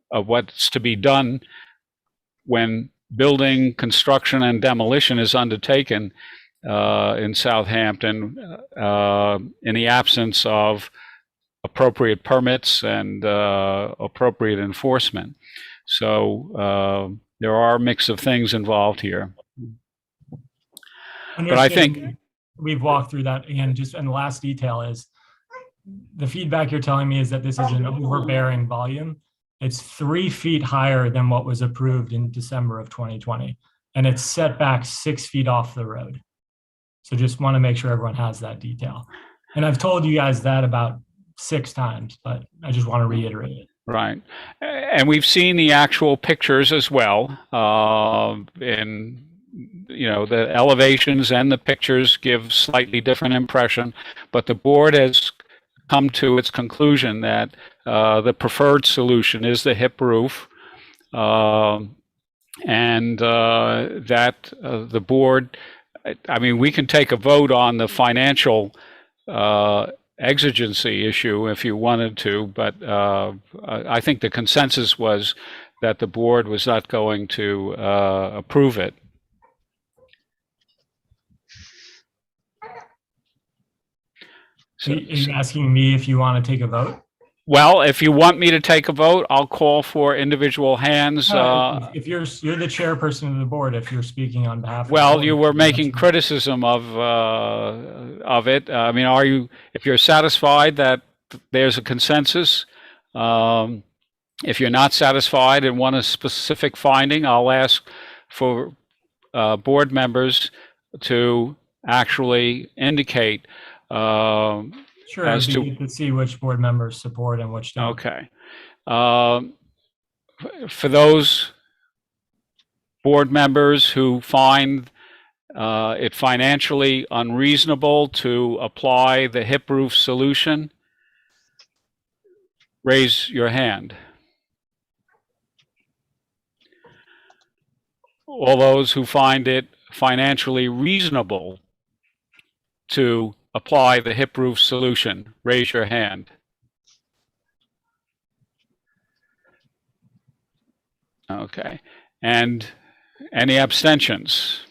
what's to be done when building, construction, and demolition is undertaken in Southampton in the absence of appropriate permits and appropriate enforcement. So there are a mix of things involved here. But I think we've walked through that, and the last detail is the feedback you're telling me is that this is an overbearing volume. It's 3 feet higher than what was approved in December of 2020, and it's set back 6 feet off the road. So just want to make sure everyone has that detail. And I've told you guys that about 6 times, but I just want to reiterate it. Right. And we've seen the actual pictures as well. The elevations and the pictures give slightly different impression, but the board has come to its conclusion that the preferred solution is the hip roof, and that the board, we can take a vote on the financial exigency issue if you wanted to, but I think the consensus was that the board was not going to approve it. So, are you asking me if you want to take a vote? Well, if you want me to take a vote, I'll call for individual hands. If you're the chairperson of the board, if you're speaking on behalf of well, you were making criticism of it. If you're satisfied that there's a consensus, if you're not satisfied and want a specific finding, I'll ask for board members to actually indicate Sure, as it'd be to, good to see which board members support and which don't. okay. For those board members who find it financially unreasonable to apply the hip roof solution, raise your hand. All those who find it financially reasonable to apply the hip roof solution, raise your hand. Okay. And any abstentions?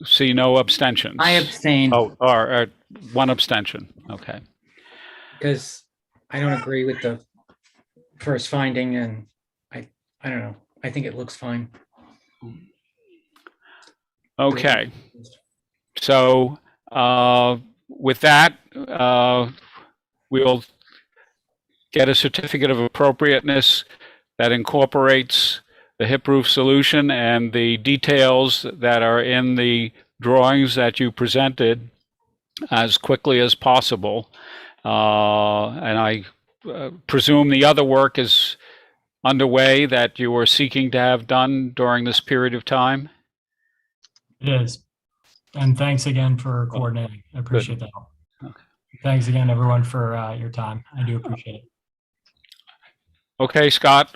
See no abstentions. I abstain Oh, or one abstention. Okay. because I don't agree with the first finding, and I don't know. I think it looks fine. Okay. So with that, we'll get a certificate of appropriateness that incorporates the hip roof solution and the details that are in the drawings that you presented as quickly as possible. And I presume the other work is underway that you are seeking to have done during this period of time? It is. And thanks again for coordinating. I appreciate that. Okay. Thanks again, everyone, for your time. I do appreciate it. Okay, Scott,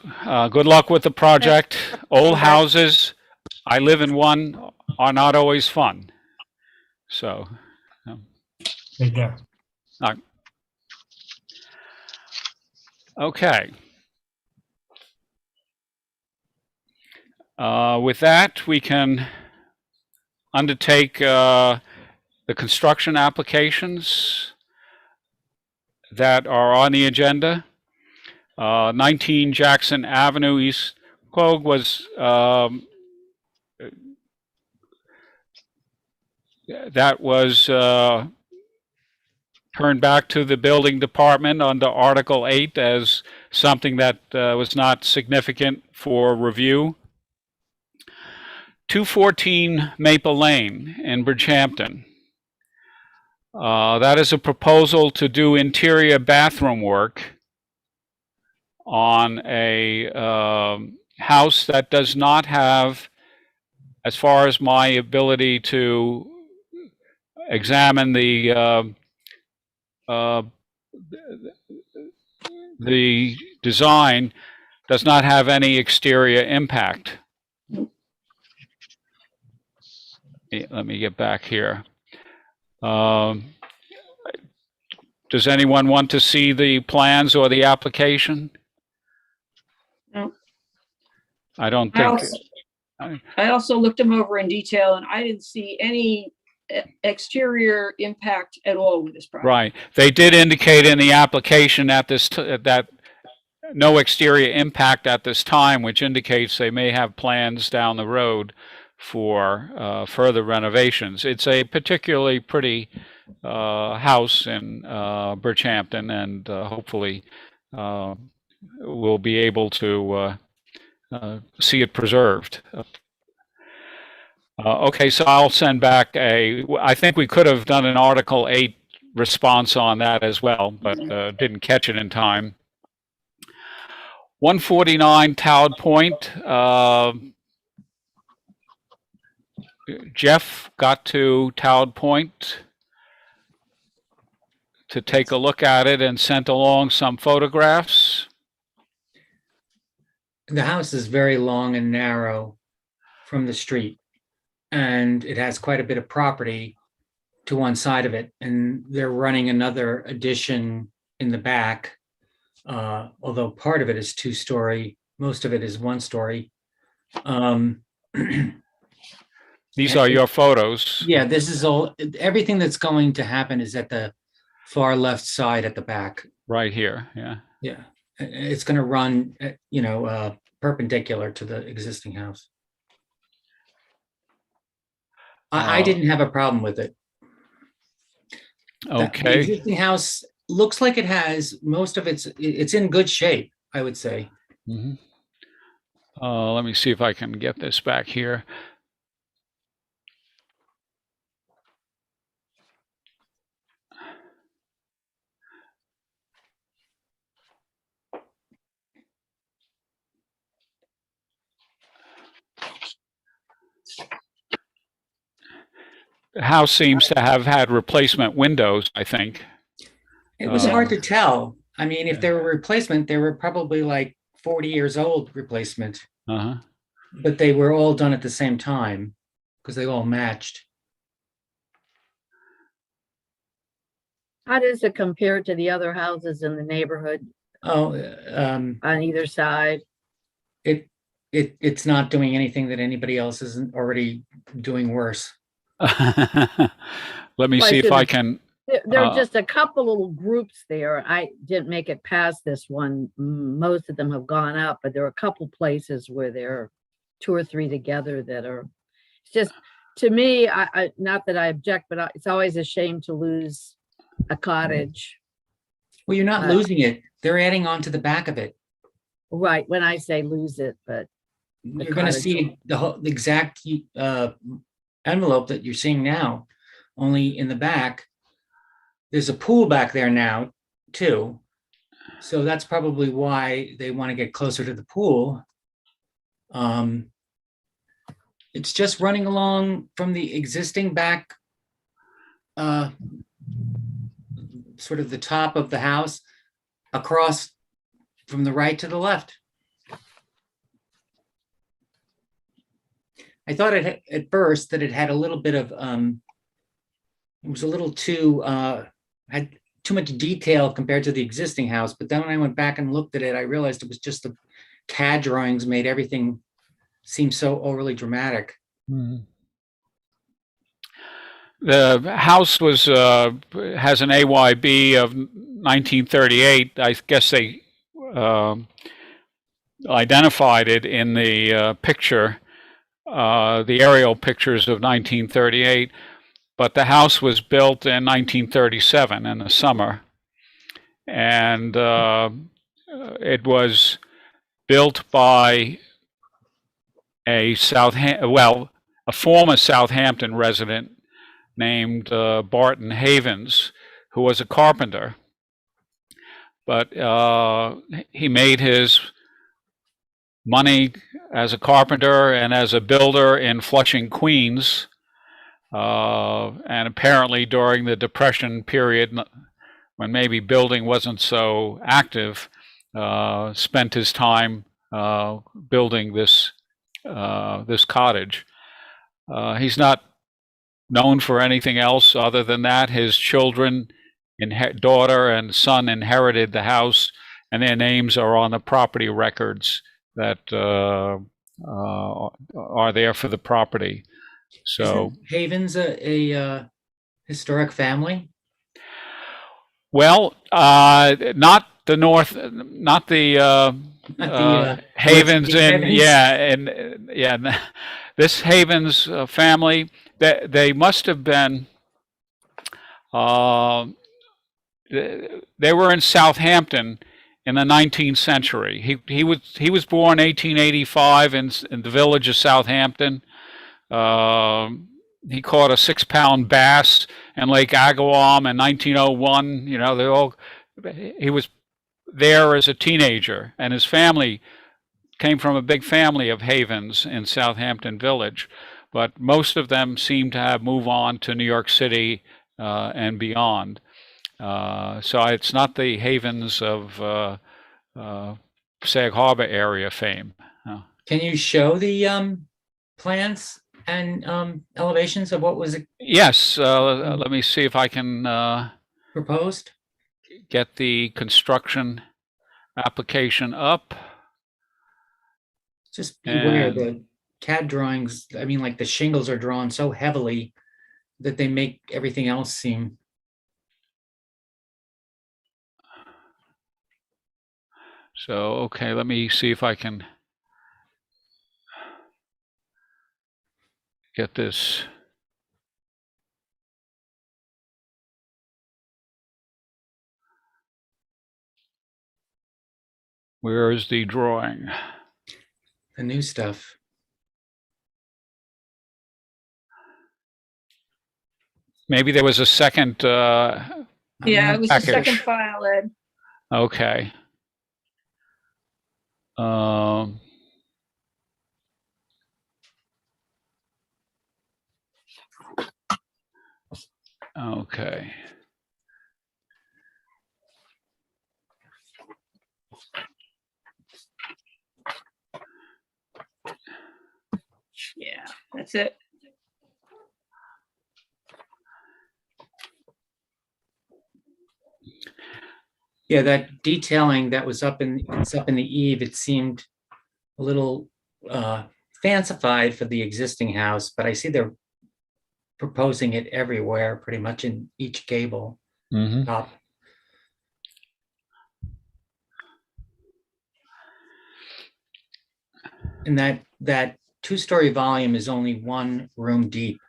good luck with the project. Old houses, I live in one, are not always fun. So. Take care. All right. Okay. With that, we can undertake the construction applications that are on the agenda. 19 Jackson Avenue, East Quogue was that was turned back to the building department under Article 8 as something that was not significant for review. 214 Maple Lane in Brichampton. That is a proposal to do interior bathroom work on a house that does not have, as far as my ability to examine the design, does not have any exterior impact. Let me get back here. Does anyone want to see the plans or the application? No. I don't think. I also looked them over in detail and I didn't see any exterior impact at all with this project. Right. They did indicate in the application at this that no exterior impact at this time, which indicates they may have plans down the road for further renovations. It's a particularly pretty house in Brichampton, and hopefully we'll be able to see it preserved. Okay, so I'll send back I think we could have done an Article 8 response on that as well, but didn't catch it in time. 149 Town Point. Jeff got to Town Point to take a look at it and sent along some photographs. The house is very long and narrow from the street, and it has quite a bit of property to one side of it. And they're running another addition in the back, although part of it is 2-story, most of it is 1-story. These are your photos. Yeah, this is all, everything that's going to happen is at the far left side at the back. Right here, yeah. Yeah, it's going to run, perpendicular to the existing house. I didn't have a problem with it. The Okay. existing house looks like it has most of it's in good shape, I would say. Mm-hmm. Let me see if I can get this back here. The house seems to have had replacement windows, I think. It was hard to tell. I mean, if they were replacement, they were probably like 40 years old replacement, Uh-huh. but they were all done at the same time because they all matched. How does it compare to the other houses in the neighborhood Oh, on either side? it's not doing anything that anybody else isn't already doing worse. Let me Well, I see if should I have- can. There are just a couple little groups there. I didn't make it past this one. Most of them have gone up, but there are a couple places where there are 2 or 3 together that are, it's just, to me, I not that I object, but it's always a shame to lose a cottage. Well, you're not losing it. They're adding on to the back of it. Right, when I say lose it, but You're going to cottage. see the exact envelope that you're seeing now, only in the back. There's a pool back there now, too. So that's probably why they want to get closer to the pool. It's just running along from the existing back, sort of the top of the house, across from the right to the left. I thought at first that it had a little bit of, it was a little too, had too much detail compared to the existing house. But then when I went back and looked at it, I realized it was just the CAD drawings made everything seem so overly dramatic. The house was has an AYB of 1938. I guess they identified it in the picture, the aerial pictures of 1938. But the house was built in 1937 in the summer, and it was built by a former Southampton resident named Barton Havens, who was a carpenter. But he made his money as a carpenter and as a builder in Flushing, Queens. And apparently during the Depression period, when maybe building wasn't so active, spent his time building this cottage. He's not known for anything else other than that. His children, daughter and son, inherited the house, and their names are on the property records that are there for the property. So isn't Havens a historic family? Well, not the North, not the Havens in, yeah, this Havens family, they must have been, they were in Southampton in the 19th century. He was born 1885 in the village of Southampton. He caught a 6-pound bass in Lake Agawam in 1901. You know, he was there as a teenager, and his family came from a big family of Havens in Southampton Village, but most of them seem to have moved on to New York City and beyond. So it's not the Havens of Sag Harbor area fame. Can you show the plans and elevations of what was Yes, let me see if I can proposed? Get the construction application up. Just beware the CAD drawings. I mean, like the shingles are drawn so heavily that they make everything else seem. So, okay, let me see if I can get this. Where is the drawing? the new stuff. Maybe there was a second Yeah, it was the second package. file, Ed. Okay. Okay. Yeah, that's it. Yeah, that detailing that was up in, it's up in the eave, it seemed a little fancified for the existing house, but I see they're proposing it everywhere, pretty much in each gable Mhm. top. And that two-story volume is only one room deep.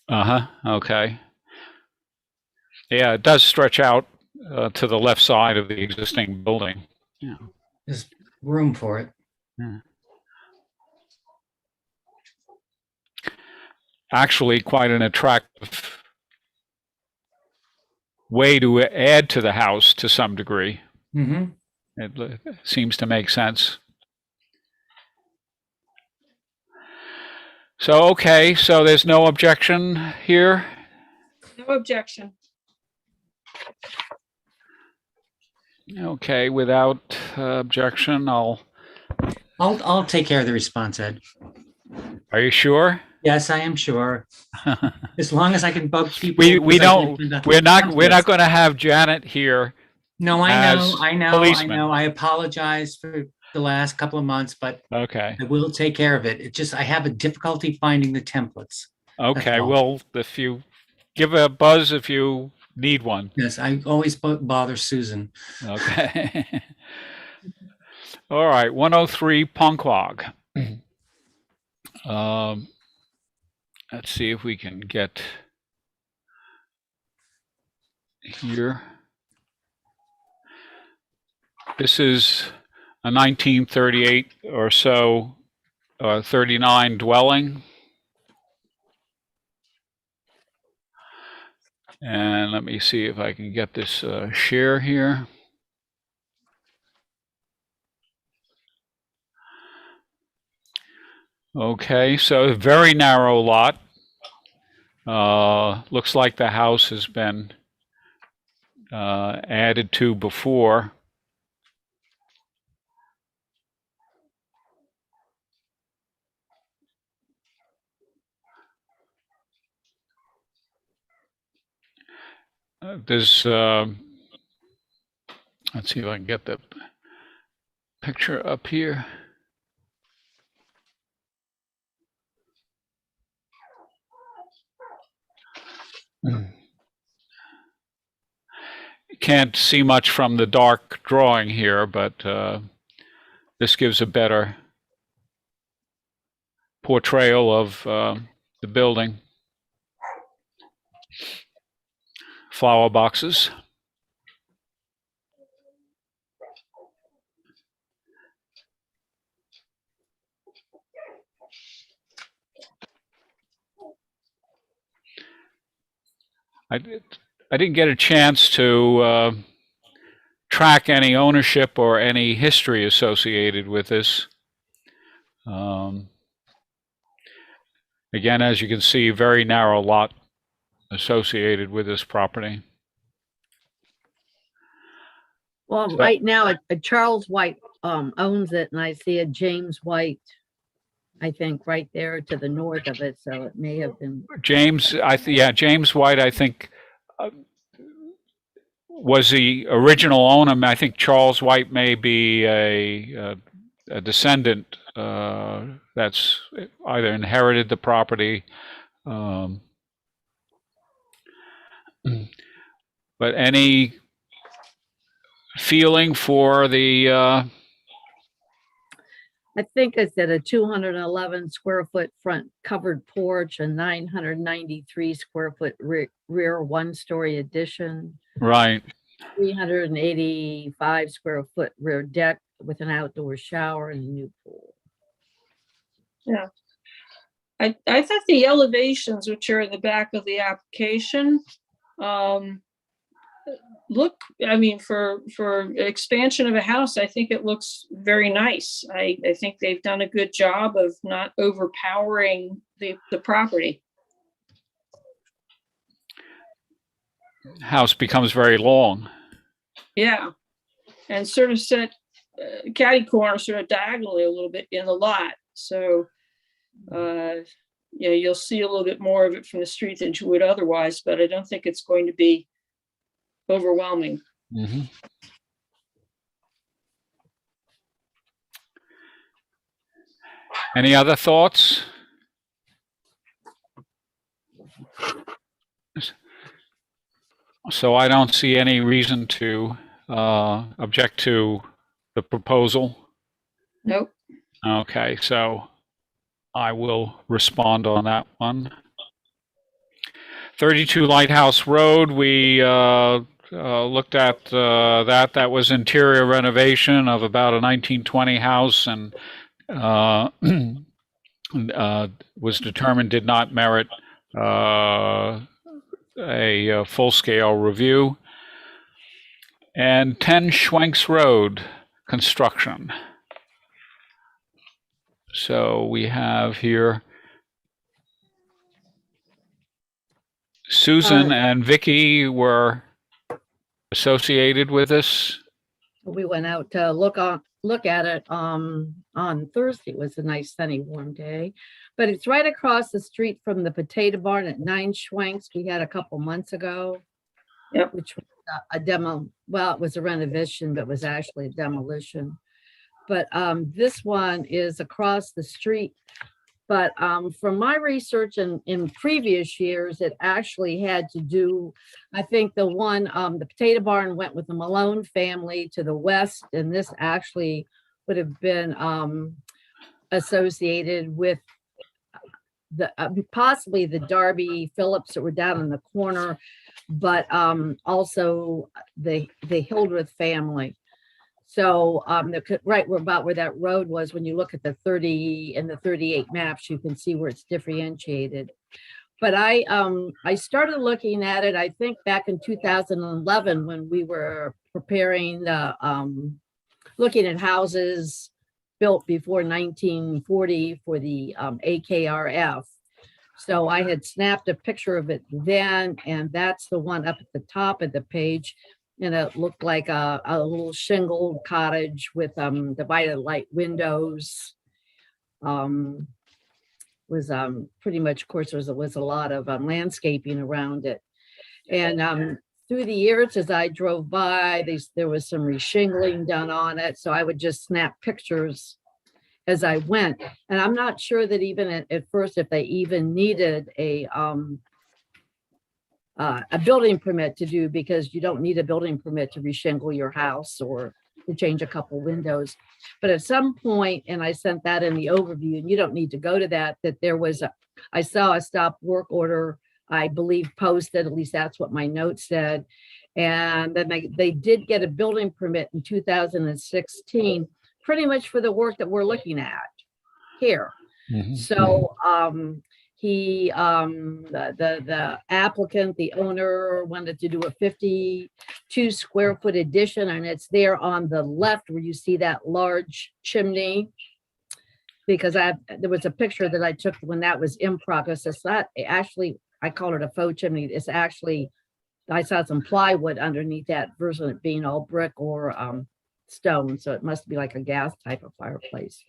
Uh-huh. Okay. Yeah, it does stretch out to the left side of the existing building. Yeah. There's room for it. Yeah. Actually, quite an attractive way to add to the house to some degree. Mm-hmm. It seems to make sense. So, okay, so there's no objection here? No objection. Okay, without objection, I'll take care of the response, Ed. Are you sure? Yes, I am sure. As long as I can bug people. we don't, we're not going to have Janet here. No, I as know, I know, policeman. I know. I apologize for the last couple of months, but Okay. I will take care of it. It just, I have a difficulty finding the templates. Okay, all. well, if you give a buzz if you need one. Yes, I always bother Susan. Okay. All right, 103 Punkwog. Let's see if we can get here. This is a 1938 or so, 39 dwelling. And let me see if I can get this share here. Okay, so a very narrow lot. Looks like the house has been added to before. Let's see if I can get the picture up here. Can't see much from the dark drawing here, but this gives a better portrayal of the building. Flower boxes. I didn't get a chance to track any ownership or any history associated with this. Again, as you can see, very narrow lot associated with this property. Well, So- right now, a Charles White owns it, and I see a James White, I think, right there to the north of it, so it may have been. James, yeah, James White, I think, was the original owner. I think Charles White may be a descendant that's either inherited the property. But any feeling for the I think it's at a 211 square foot front covered porch, a 993 square foot rear one-story addition, right? 385 square foot rear deck with an outdoor shower and a new pool. Yeah. I thought the elevations, which are in the back of the application, look, I mean, for expansion of a house, I think it looks very nice. I think they've done a good job of not overpowering the property. House becomes very long. Yeah. And sort of set catty corner sort of diagonally a little bit in the lot. So, yeah, you'll see a little bit more of it from the street than you would otherwise, but I don't think it's going to be overwhelming. Mm-hmm. Any other thoughts? So I don't see any reason to object to the proposal. Nope. Okay, so I will respond on that one. 32 Lighthouse Road, we looked at that. That was interior renovation of about a 1920 house, and was determined did not merit a full-scale review. And 10 Schwenks Road, construction. So we have here Susan and Vicky were associated with this. We went out to look at it on Thursday. It was a nice sunny warm day, but it's right across the street from the potato barn at 9 Schwenks we had a couple months ago. Yep. Which was a demo. Well, it was a renovation, but it was actually a demolition. But this one is across the street. But from my research in previous years, it actually had to do, I think the one, the potato barn went with the Malone family to the west, and this actually would have been associated with the possibly the Darby Phillips that were down in the corner, but also the Hildreth family. So right about where that road was, when you look at the 30 and the 38 maps, you can see where it's differentiated. But I started looking at it, I think back in 2011 when we were preparing the looking at houses built before 1940 for the AKRF. So I had snapped a picture of it then, and that's the one up at the top of the page. And it looked like a little shingled cottage with divided light windows. Was pretty much, of course, there was a lot of landscaping around it. And through the years, as I drove by, there was some reshingling done on it. So I would just snap pictures as I went. And I'm not sure that even at first, if they even needed a building permit to do, because you don't need a building permit to reshingle your house or to change a couple windows. But at some point, and I sent that in the overview, and you don't need to go to that there was I saw a stop work order, I believe posted, at least that's what my note said. And then they did get a building permit in 2016, pretty much for the work that we're looking at here. Mm-hmm. So he the applicant, the owner, wanted to do a 52 square foot addition, and it's there on the left where you see that large chimney, because there was a picture that I took when that was in progress. It's not actually, I call it a faux chimney. It's actually, I saw some plywood underneath that versus it being all brick or stone, so it must be like a gas type of fireplace.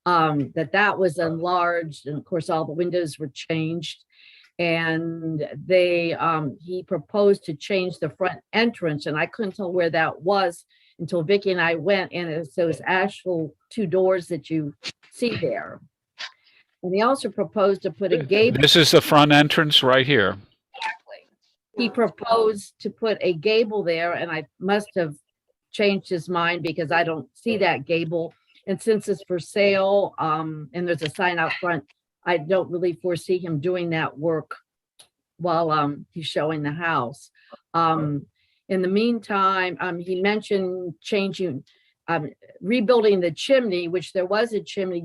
That was enlarged, and of course all the windows were changed, and he proposed to change the front entrance, and I couldn't tell where that was until Vicki and I went, and it's those actual two doors that you see there. And he also proposed to put a gable. This is the front entrance right here. Exactly. He proposed to put a gable there, and I must have changed his mind because I don't see that gable. And since it's for sale, and there's a sign out front, I don't really foresee him doing that work while he's showing the house. In the meantime, he mentioned changing rebuilding the chimney, which there was a chimney.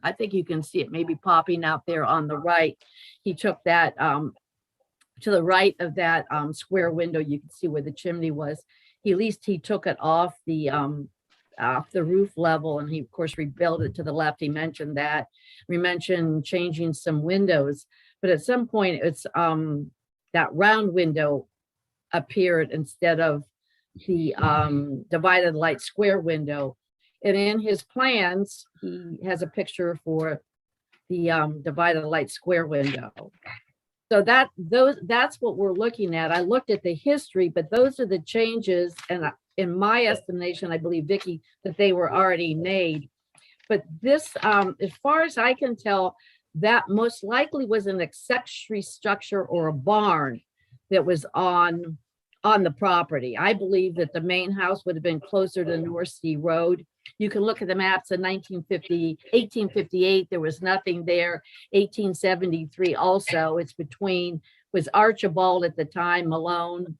I think you can see it maybe popping out there on the right. He took that to the right of that square window. You can see where the chimney was. He took it off the roof level, and he of course rebuilt it to the left. He mentioned that. We mentioned changing some windows, but at some point it's that round window appeared instead of the divided light square window. And in his plans, he has a picture for the divided light square window. So that's what we're looking at. I looked at the history, but those are the changes, and in my estimation, I believe, Vicki, that they were already made. But this, as far as I can tell, that most likely was an accessory structure or a barn that was on the property. I believe that the main house would have been closer to North Sea Road. You can look at the maps in 1858, there was nothing there. 1873 also, was Archibald at the time, Malone.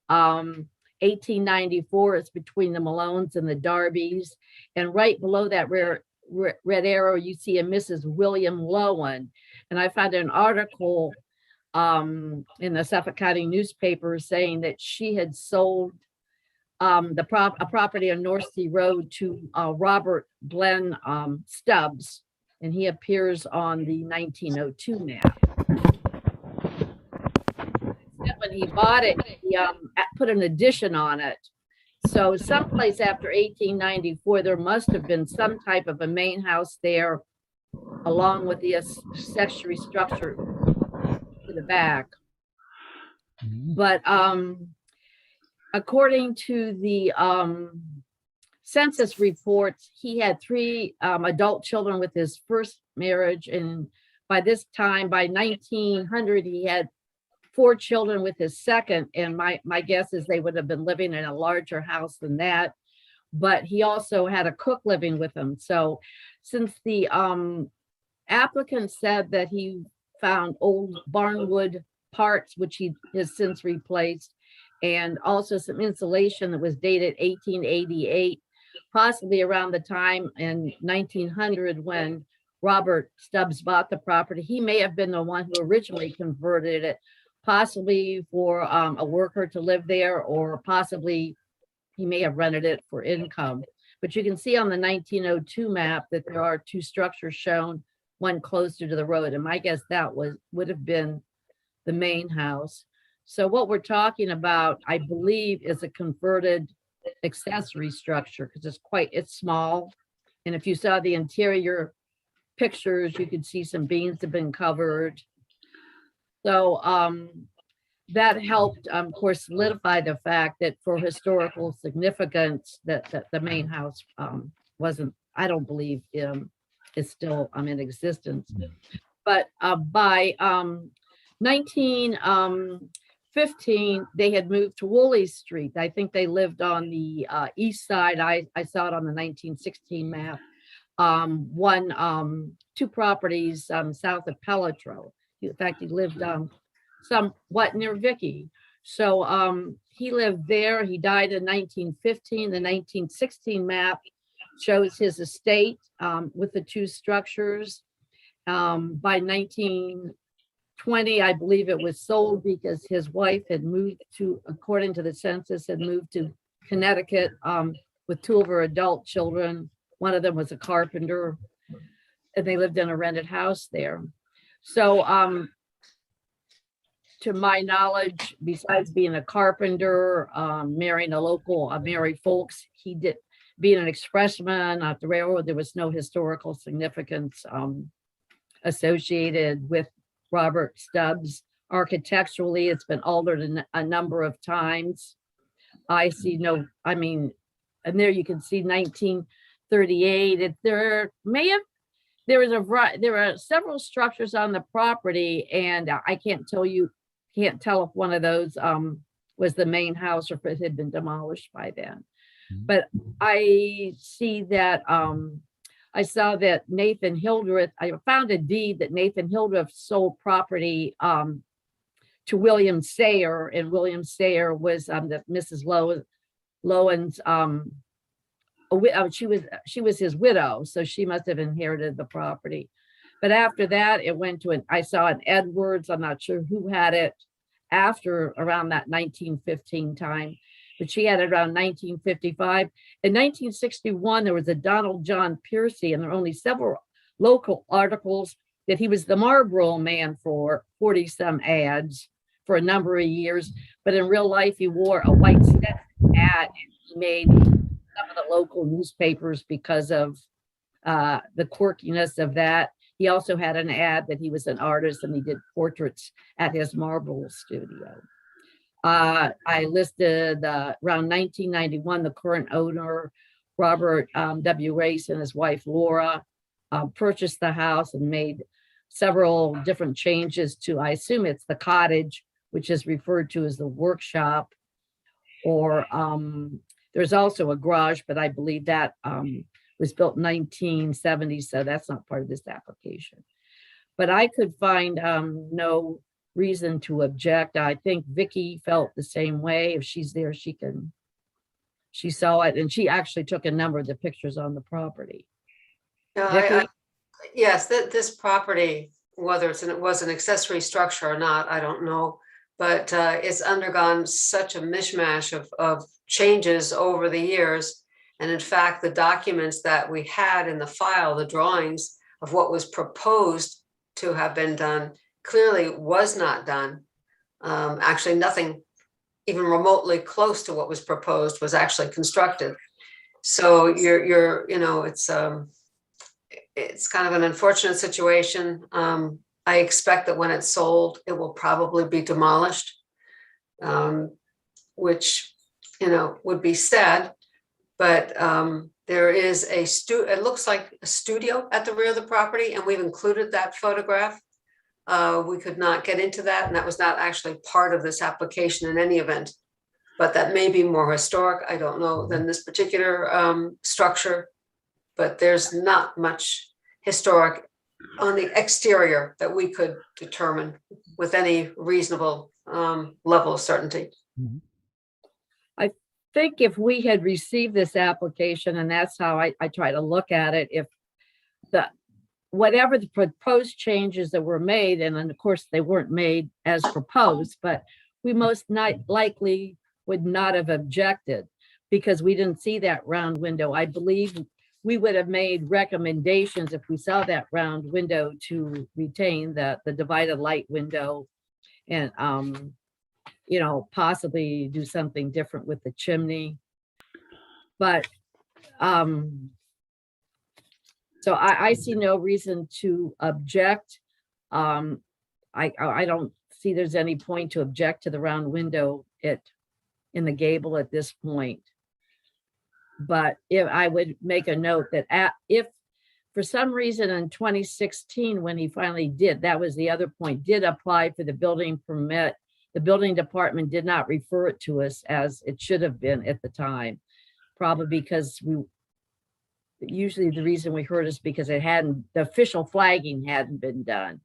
1894, it's between the Malones and the Darbys. And right below that red arrow, you see a Mrs. William Lowen. And I found an article in the Suffolk County newspaper saying that she had sold a property on North Sea Road to Robert Glenn Stubbs, and he appears on the 1902 map. When he bought it, he put an addition on it. So someplace after 1894, there must have been some type of a main house there, along with the accessory structure to the back. But according to the census reports, he had 3 adult children with his first marriage, and by this time, by 1900, he had 4 children with his second, and my guess is they would have been living in a larger house than that. But he also had a cook living with him. So since the applicant said that he found old barnwood parts, which he has since replaced, and also some insulation that was dated 1888, possibly around the time in 1900 when Robert Stubbs bought the property. He may have been the one who originally converted it, possibly for a worker to live there, or possibly he may have rented it for income. But you can see on the 1902 map that there are 2 structures shown, one closer to the road. And my guess that would have been the main house. So what we're talking about, I believe, is a converted accessory structure, because it's small. And if you saw the interior pictures, you could see some beams have been covered. So that helped, of course, solidify the fact that for historical significance, that the main house wasn't, I don't believe, is still in existence. But by 1915, they had moved to Woolley Street. I think they lived on the east side. I saw it on the 1916 map. 2 properties south of Pelletreau. In fact, he lived somewhat near Vicky. So he lived there. He died in 1915. The 1916 map shows his estate with the 2 structures. By 1920, I believe it was sold because his wife had moved to, according to the census, had moved to Connecticut with 2 of her adult children. One of them was a carpenter, and they lived in a rented house there. So to my knowledge, besides being a carpenter, marrying a local, Mary Folks, he did, being an expressman at the railroad, there was no historical significance associated with Robert Stubbs. Architecturally, it's been altered a number of times. I see no, and there you can see 1938. There are several structures on the property, and I can't tell if one of those was the main house or if it had been demolished by then. But I see that I saw that Nathan Hildreth, I found a deed that Nathan Hildreth sold property to William Sayer, and William Sayer was Mrs. Lowen's she was his widow, so she must have inherited the property. But after that, it went to I saw an Edwards. I'm not sure who had it after around that 1915 time, but she had it around 1955. In 1961, there was a Donald John Piercy, and there were only several local articles that he was the Marlboro man for 40 some ads for a number of years. But in real life, he wore a white Stetson hat, and he made some of the local newspapers because of the quirkiness of that. He also had an ad that he was an artist and he did portraits at his Marlboro studio. I listed around 1991, the current owner, Robert W. Race, and his wife, Laura, purchased the house and made several different changes to, I assume it's the cottage, which is referred to as the workshop, or there's also a garage, but I believe that was built in 1970, so that's not part of this application. But I could find no reason to object. I think Vicky felt the same way. If she's there, she saw it, and she actually took a number of the pictures on the property. Yes, this property, whether it was an accessory structure or not, I don't know, but it's undergone such a mishmash of changes over the years. And in fact, the documents that we had in the file, the drawings of what was proposed to have been done, clearly was not done. Actually, nothing even remotely close to what was proposed was actually constructed. So it's kind of an unfortunate situation. I expect that when it's sold, it will probably be demolished, which, would be sad. But there is it looks like a studio at the rear of the property, and we've included that photograph. We could not get into that, and that was not actually part of this application in any event. But that may be more historic, I don't know, than this particular structure. But there's not much historic on the exterior that we could determine with any reasonable level of certainty. I think if we had received this application, and that's how I try to look at it, if whatever the proposed changes that were made, and then of course they weren't made as proposed, but we most likely would not have objected because we didn't see that round window. I believe we would have made recommendations if we saw that round window to retain the divided light window and, possibly do something different with the chimney. But so I see no reason to object. I don't see there's any point to object to the round window in the gable at this point. But if I would make a note that if for some reason in 2016, when he finally that was the other point, did apply for the building permit, the building department did not refer it to us as it should have been at the time, probably because usually the reason we heard is because the official flagging hadn't been done.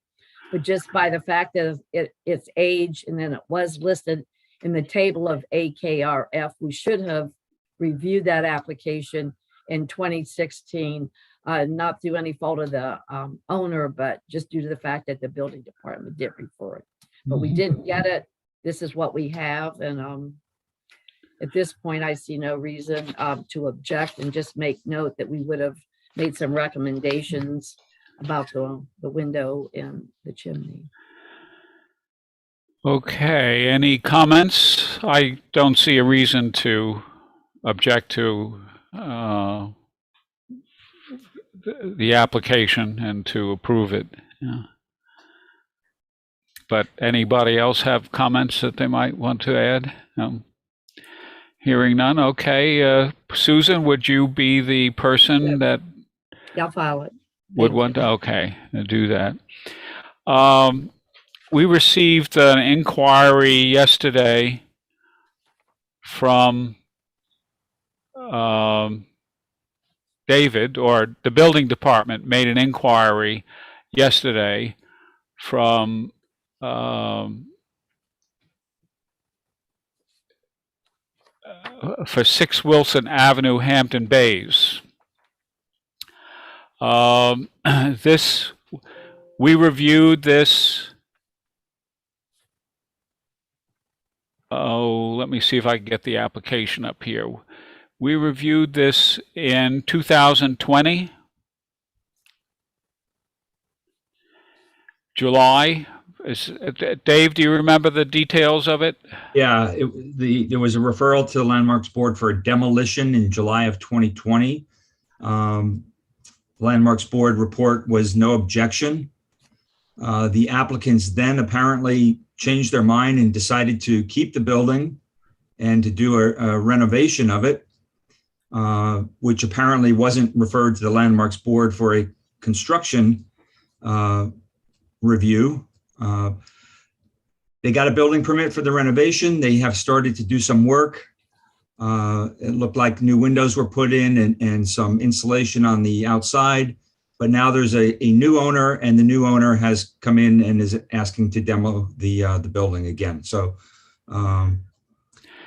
But just by the fact that its age, and then it was listed in the table of AKRF, we should have reviewed that application in 2016, not through any fault of the owner, but just due to the fact that the building department did refer it. But we didn't get it. This is what we have. And at this point, I see no reason to object, and just make note that we would have made some recommendations about the window and the chimney. Okay, any comments? I don't see a reason to object to the application and to approve it. Yeah. But anybody else have comments that they might want to add? Hearing none. Okay, Susan, would you be the person that I'll file it. would want to? Okay, do that. We received an inquiry yesterday from David, or the building department made an inquiry yesterday from for 6 Wilson Avenue, Hampton Bays. This, we reviewed this. Oh, let me see if I can get the application up here. We reviewed this in 2020, July. Dave, do you remember the details of it? Yeah, there was a referral to the Landmarks Board for a demolition in July of 2020. Landmarks Board report was no objection. The applicants then apparently changed their mind and decided to keep the building and to do a renovation of it, which apparently wasn't referred to the Landmarks Board for a construction review. They got a building permit for the renovation. They have started to do some work. It looked like new windows were put in and some insulation on the outside. But now there's a new owner, and the new owner has come in and is asking to demo the building again. So,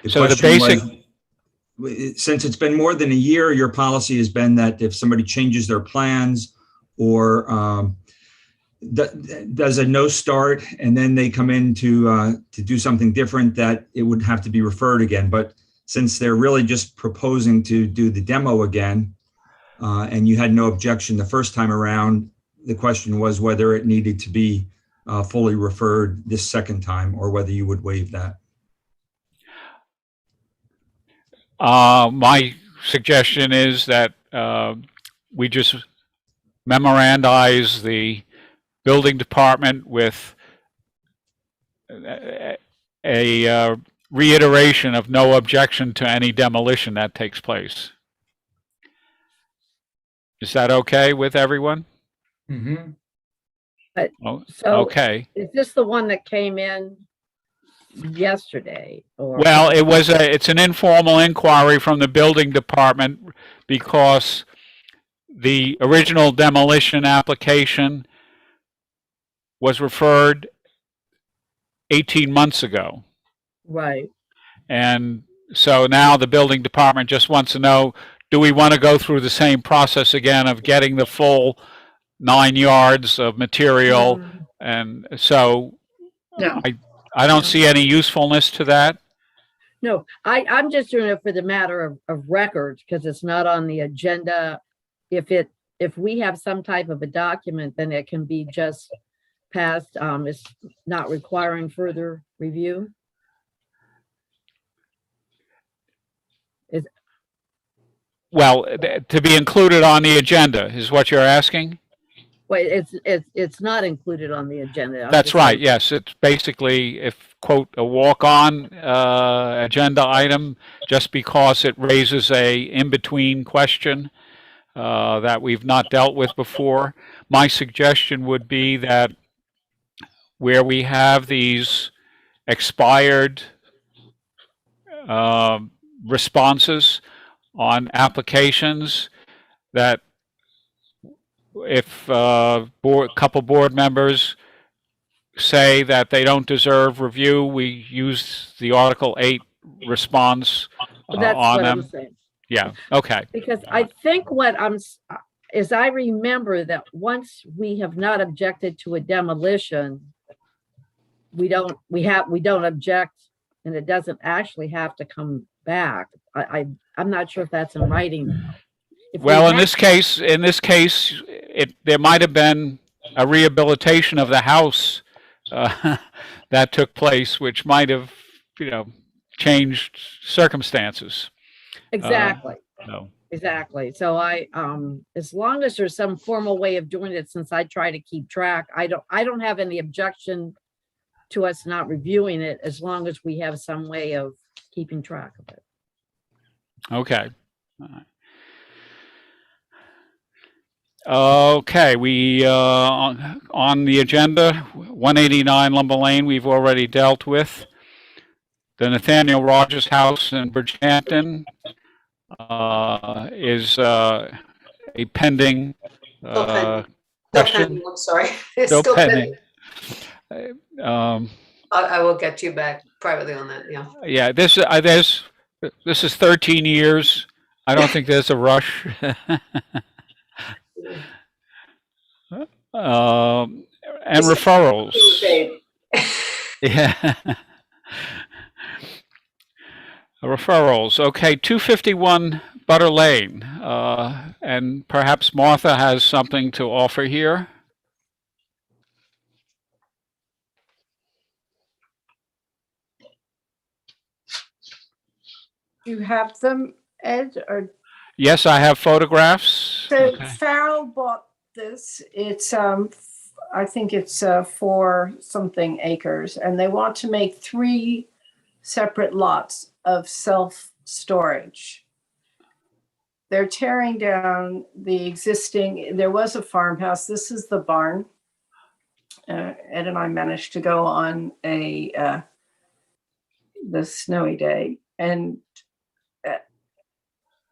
since it's been more than a year, your policy has been that if somebody changes their plans or does a no start and then they come in to do something different, that it would have to be referred again. But since they're really just proposing to do the demo again, and you had no objection the first time around, the question was whether it needed to be fully referred this second time or whether you would waive that. My suggestion is that we just memorandize the building department with a reiteration of no objection to any demolition that takes place. Is that okay with everyone? Mm-hmm. Oh, So okay. is this the one that came in yesterday? Or Well, it's an informal inquiry from the building department because the original demolition application was referred 18 months ago. right? And so now the building department just wants to know, do we want to go through the same process again of getting the full 9 yards of material? Mhm. And so No. I don't see any usefulness to that. No, I'm just doing it for the matter of records because it's not on the agenda. If we have some type of a document, then it can be just passed. It's not requiring further review. Well, to be included on the agenda is what you're asking? Well, it's not included on the agenda. That's right, yes. It's basically, if, quote, a walk-on agenda item, just because it raises a in-between question that we've not dealt with before. My suggestion would be that where we have these expired responses on applications, that if a couple board members say that they don't deserve review, we use the Article 8 response That's on what them. I'm saying. Yeah, okay. Because I think what is I remember that once we have not objected to a demolition, we don't object, and it doesn't actually have to come back. I'm not sure if that's in writing. Well, in this case, there might have been a rehabilitation of the house that took place, which might have, changed circumstances. Exactly. No. Exactly. So as long as there's some formal way of doing it, since I try to keep track, I don't have any objection to us not reviewing it, as long as we have some way of keeping track of it. Okay. All right. Okay, we on the agenda, 189 Lumber Lane, we've already dealt with. The Nathaniel Rogers house in Brichampton is a pending Still question. pending, I'm sorry. It's Still still pending. pending. I will get you back privately on that, yeah. Yeah, there's This is 13 years. I don't think there's a rush. And referrals. Yeah. Referrals. Okay, 251 Butter Lane. And perhaps Martha has something to offer here. Do you have them, Ed? Or Yes, I have photographs. so Okay. Farrell bought this. It's I think it's 4 something acres, and they want to make 3 separate lots of self-storage. They're tearing down the existing, there was a farmhouse. This is the barn. Ed and I managed to go on the snowy day, and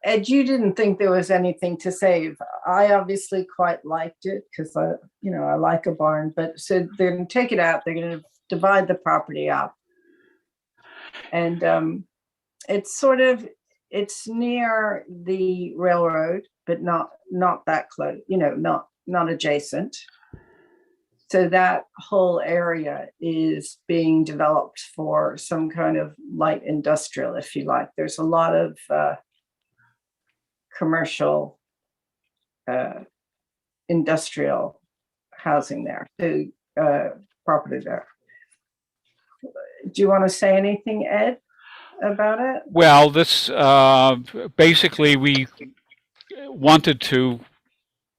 Ed, you didn't think there was anything to save. I obviously quite liked it because I like a barn. But so they're going to take it out. They're going to divide the property up, and it's near the railroad, but not that close. Not adjacent. So that whole area is being developed for some kind of light industrial, if you like. There's a lot of commercial industrial housing there, property there. Do you want to say anything, Ed, about it? Well, this basically we wanted to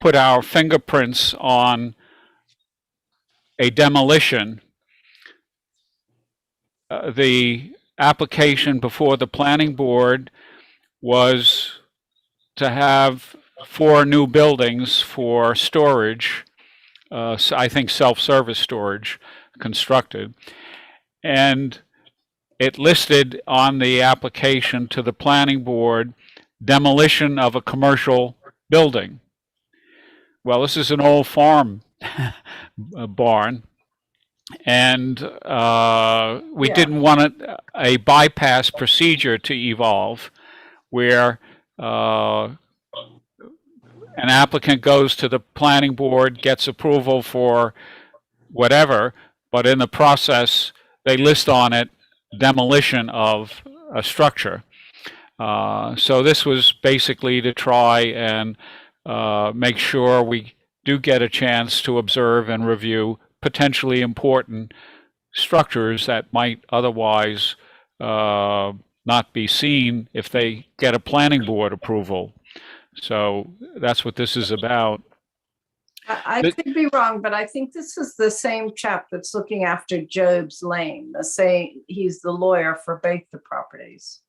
put our fingerprints on a demolition. The application before the planning board was to have 4 new buildings for storage, I think self-service storage, constructed. And it listed on the application to the planning board demolition of a commercial building. Well, this is an old farm barn, and we didn't want a bypass procedure to evolve where an applicant goes to the planning board, gets approval for whatever, but in the process, they list on it demolition of a structure. So this was basically to try and make sure we do get a chance to observe and review potentially important structures that might otherwise not be seen if they get a planning board approval. So that's what this is about. I could be wrong, but I think this is the same chap that's looking after Job's Lane. He's the lawyer for both the properties.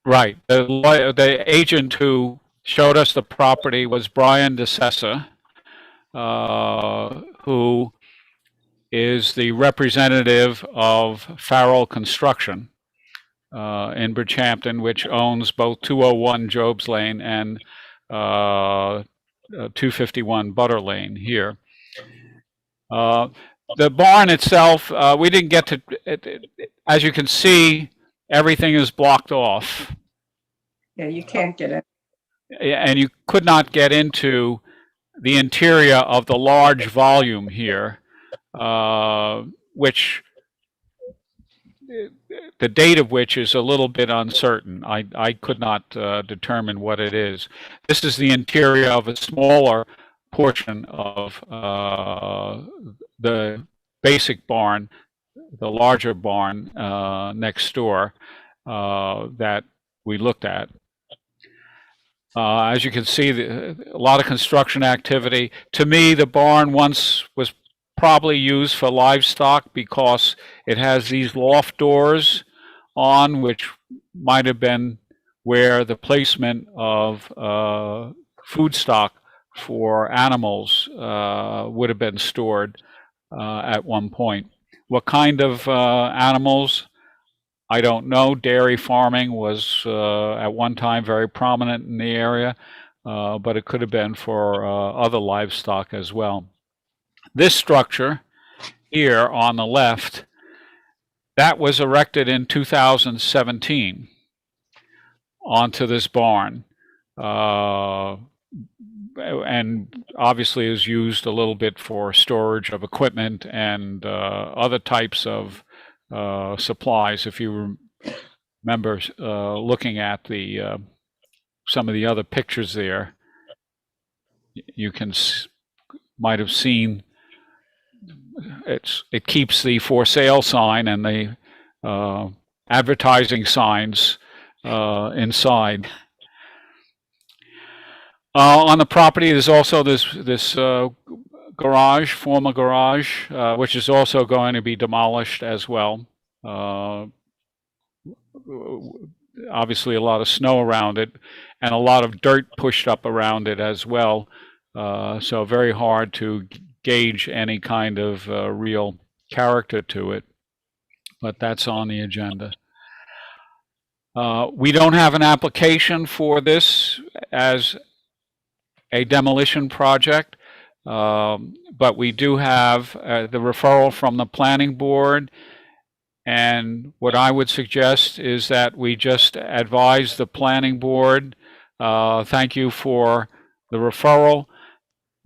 Right. The agent who showed us the property was Brian DeSessa, who is the representative of Farrell Construction in Brichampton, which owns both 201 Job's Lane and 251 Butter Lane here. The barn itself, we didn't get to, as you can see, everything is blocked off. Yeah, you can't get it. And you could not get into the interior of the large volume here, which the date of which is a little bit uncertain. I could not determine what it is. This is the interior of a smaller portion of the basic barn, the larger barn next door that we looked at. As you can see, a lot of construction activity. To me, the barn once was probably used for livestock because it has these loft doors on, which might have been where the placement of food stock for animals would have been stored at one point. What kind of animals? I don't know. Dairy farming was at one time very prominent in the area, but it could have been for other livestock as well. This structure here on the left, that was erected in 2017. onto this barn. And obviously is used a little bit for storage of equipment and other types of supplies. If you remember looking at the some of the other pictures there, you might have seen it keeps the for sale sign and the advertising signs inside. On the property, there's also this garage, former garage, which is also going to be demolished as well. Obviously, a lot of snow around it, and a lot of dirt pushed up around it as well. So very hard to gauge any kind of real character to it. But that's on the agenda. We don't have an application for this as a demolition project, but we do have the referral from the planning board. And what I would suggest is that we just advise the planning board, thank you for the referral,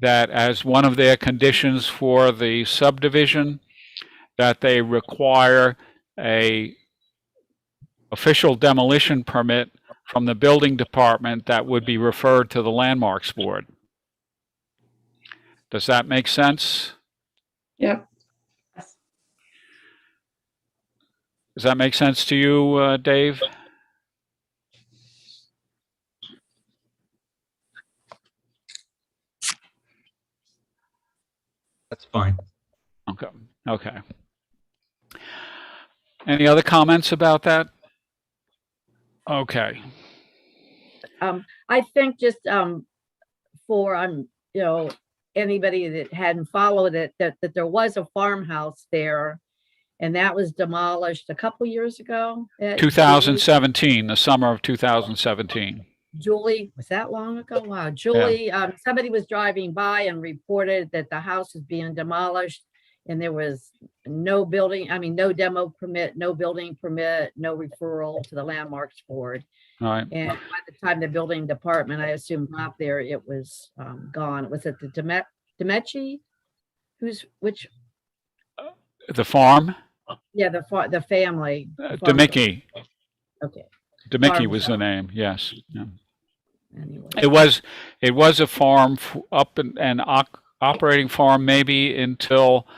that as one of their conditions for the subdivision, that they require a official demolition permit from the building department that would be referred to the landmarks board. Does that make sense? Yep. Does that make sense to you, Dave? That's fine. Okay. Okay. Any other comments about that? Okay. I think just for anybody that hadn't followed it, that there was a farmhouse there, and that was demolished a couple years ago. 2017, the summer of 2017. Julie, was that long ago? Wow, Julie, somebody was driving by and reported that the house was being demolished, and there was no no demo permit, no building permit, no referral to the landmarks board. All right. And by the time the building department, I assume, got there, it was gone. Was it the Demechi? Which? The farm? Yeah, the family. Demicki. Okay. Demicki was the name. Yes. Yeah. Anyway. It was a farm up and operating farm maybe until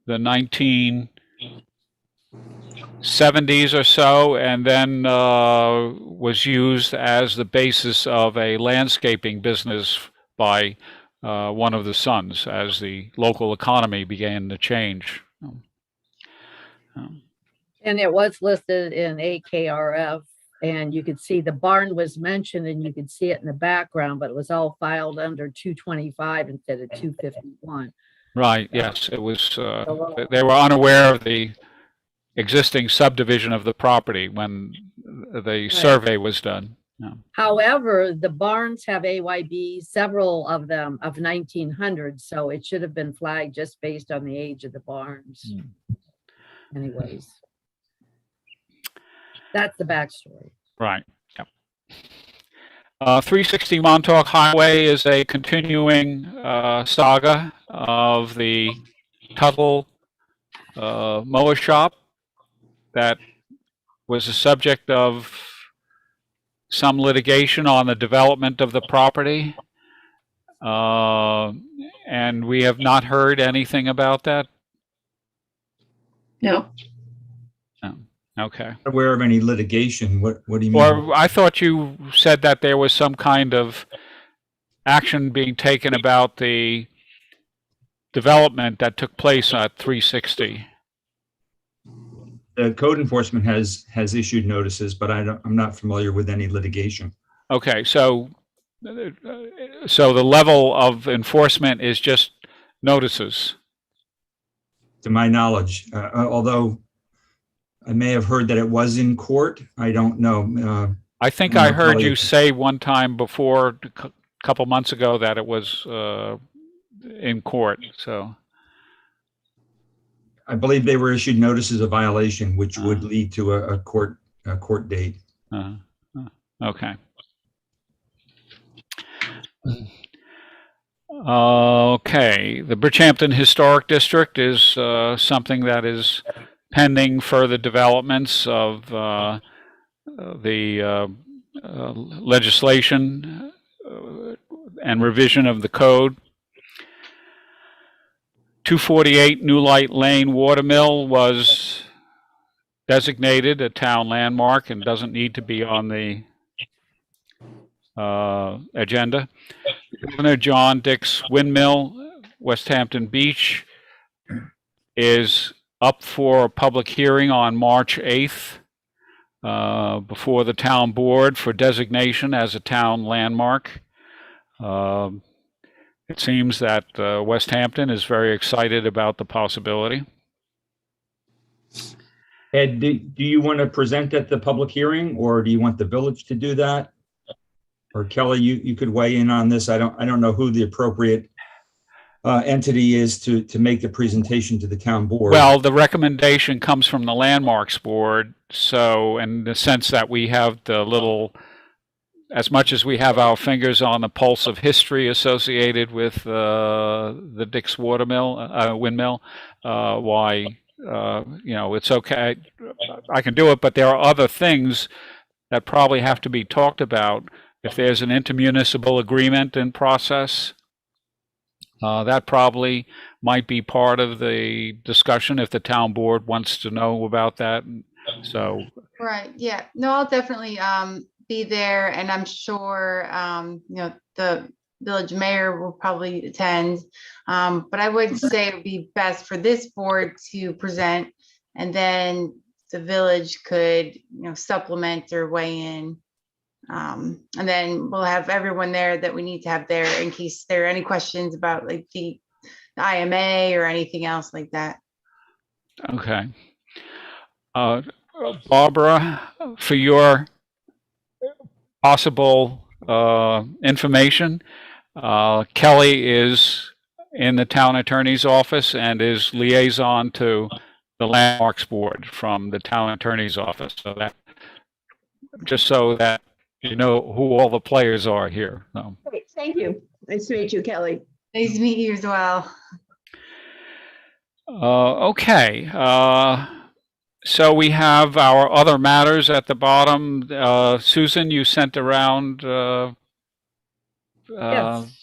the 1970s or so, and then was used as the basis of a landscaping business by one of the sons as the local economy began to change. And it was listed in AKRF, and you could see the barn was mentioned, and you could see it in the background, but it was all filed under 225 instead of 251. Right, yes, it was, they were unaware of the existing subdivision of the property when the survey was done. Yeah. However, the barns have AYB, several of them of 1900, so it should have been flagged just based on the age of the barns. Anyways, that's the backstory. Right. Yep. 360 Montauk Highway is a continuing saga of the Tuttle mower shop that was the subject of some litigation on the development of the property. And we have not heard anything about that. No. Oh, okay. Aware of any litigation? What do you mean? Or I thought you said that there was some kind of action being taken about the development that took place at 360. The code enforcement has issued notices, but I'm not familiar with any litigation. Okay, so the level of enforcement is just notices. To my knowledge, although I may have heard that it was in court, I don't know. I think I heard you say one time before, a couple months ago, that it was in court. So I believe they were issued notices of violation, which would lead to a court date. Okay. Okay, the Brichampton Historic District is something that is pending further developments of the legislation and revision of the code. 248 New Light Lane Watermill was designated a town landmark and doesn't need to be on the agenda. Governor John Dick's Windmill, West Hampton Beach, is up for a public hearing on March 8th before the town board for designation as a town landmark. It seems that West Hampton is very excited about the possibility. Ed, do you want to present at the public hearing, or do you want the village to do that? Or Kelly, you could weigh in on this. I don't know who the appropriate entity is to make the presentation to the town board. Well, the recommendation comes from the Landmarks Board. So in the sense that we have the little, as much as we have our fingers on the pulse of history associated with the Dick's windmill, it's okay. I can do it, but there are other things that probably have to be talked about. If there's an intermunicipal agreement in process, that probably might be part of the discussion if the town board wants to know about that. So, right, yeah, no, I'll definitely be there, and I'm sure the village mayor will probably attend. But I would say it would be best for this board to present, and then the village could supplement or weigh in. And then we'll have everyone there that we need to have there in case there are any questions about like the IMA or anything else like that. Okay. Barbara, for your possible information, Kelly is in the town attorney's office and is liaison to the Landmarks Board from the town attorney's office. So that, just so that you know who all the players are here. So. Great, thank you. Nice to meet you, Kelly. Nice to meet you as well. Okay. So we have our other matters at the bottom. Susan, you sent around Yes.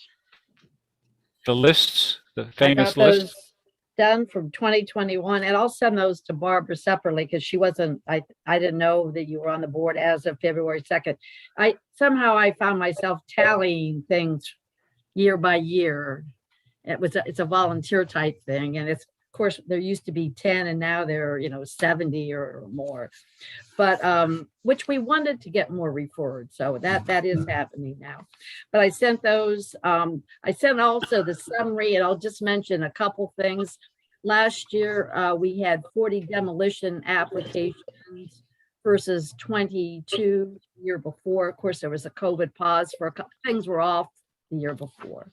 the lists, the I famous got those lists. done from 2021, and I'll send those to Barbara separately because she wasn't, I didn't know that you were on the board as of February 2nd. I found myself tallying things year by year. It's a volunteer type thing, and it's, of course, there used to be 10 and now there are 70 or more, but which we wanted to get more referred, so that is happening now. But I sent those. I sent also the summary, and I'll just mention a couple things. Last year we had 40 demolition applications versus 22 the year before. Of course, there was a COVID pause for a couple things were off the year before.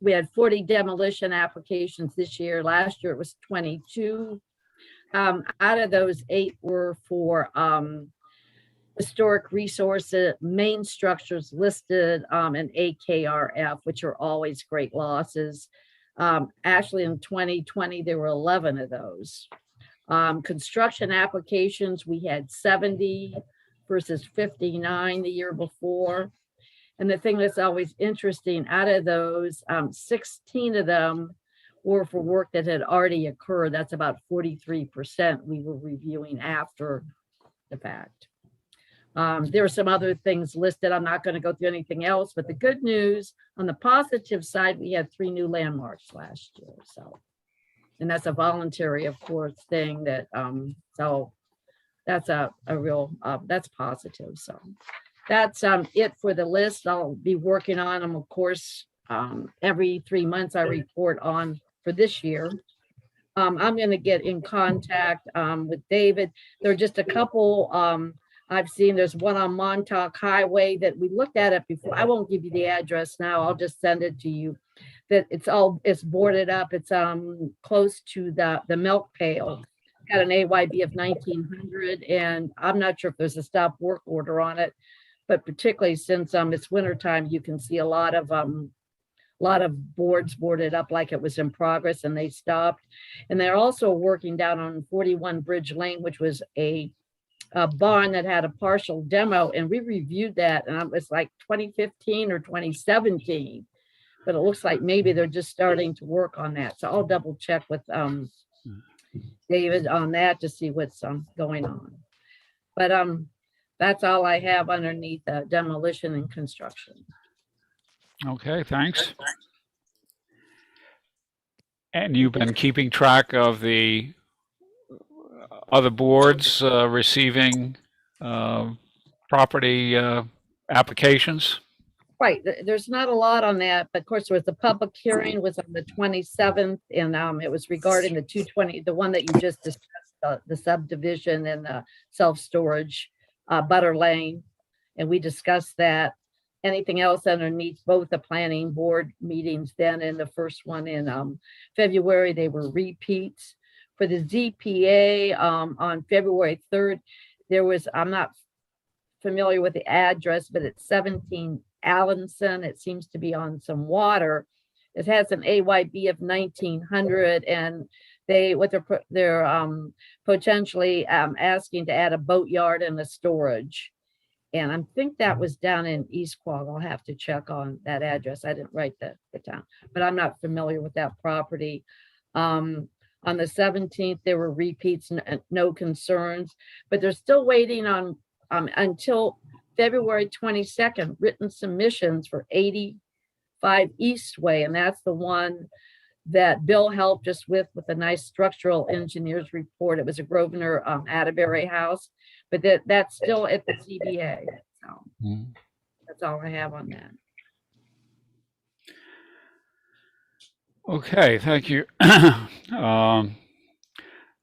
We had 40 demolition applications this year. Last year it was 22. Out of those, 8 were for historic resources, main structures listed, and AKRF, which are always great losses. Actually, in 2020, there were 11 of those. Construction applications, we had 70 versus 59 the year before. And the thing that's always interesting, out of those, 16 of them were for work that had already occurred. That's about 43% we were reviewing after the fact. There are some other things listed. I'm not going to go through anything else, but the good news on the positive side, we had 3 new landmarks last year. So, and that's a voluntary, of course, thing that, so that's a real, that's positive. So. That's it for the list. I'll be working on them, of course. Every 3 months I report on for this year. I'm going to get in contact with David. There are just a couple I've seen. There's one on Montauk Highway that we looked at it before. I won't give you the address now. I'll just send it to you. That it's boarded up. It's close to the milk pail. Got an AYB of 1900, and I'm not sure if there's a stop work order on it. but particularly since it's wintertime, you can see a lot of boards boarded up like it was in progress, and they stopped. And they're also working down on 41 Bridge Lane, which was a barn that had a partial demo, and we reviewed that, and it was like 2015 or 2017. But it looks like maybe they're just starting to work on that. So I'll double check with David on that to see what's going on. But that's all I have underneath demolition and construction. Okay, thanks. And you've been keeping track of the other boards receiving property applications? Right, there's not a lot on that, but of course there was the public hearing was on the 27th, and it was regarding the 220, the one that you just discussed, the subdivision and the self-storage, Butter Lane, and we discussed that. Anything else underneath both the planning board meetings then and the first one in February, they were repeats. For the ZPA on February 3rd, there was, I'm not familiar with the address, but it's 17 Allenson. It seems to be on some water. It has an AYB of 1900, and they're potentially asking to add a boatyard and a storage. And I think that was down in East Quogue. I'll have to check on that address. I didn't write the town, but I'm not familiar with that property. On the 17th, there were repeats, no concerns, but they're still waiting on until February 22nd, written submissions for 85 Eastway. And that's the one that Bill helped us with a nice structural engineer's report. It was a Grosvenor Atterbury house, but that's still at the CBA. So that's all I have on that. Okay, thank you.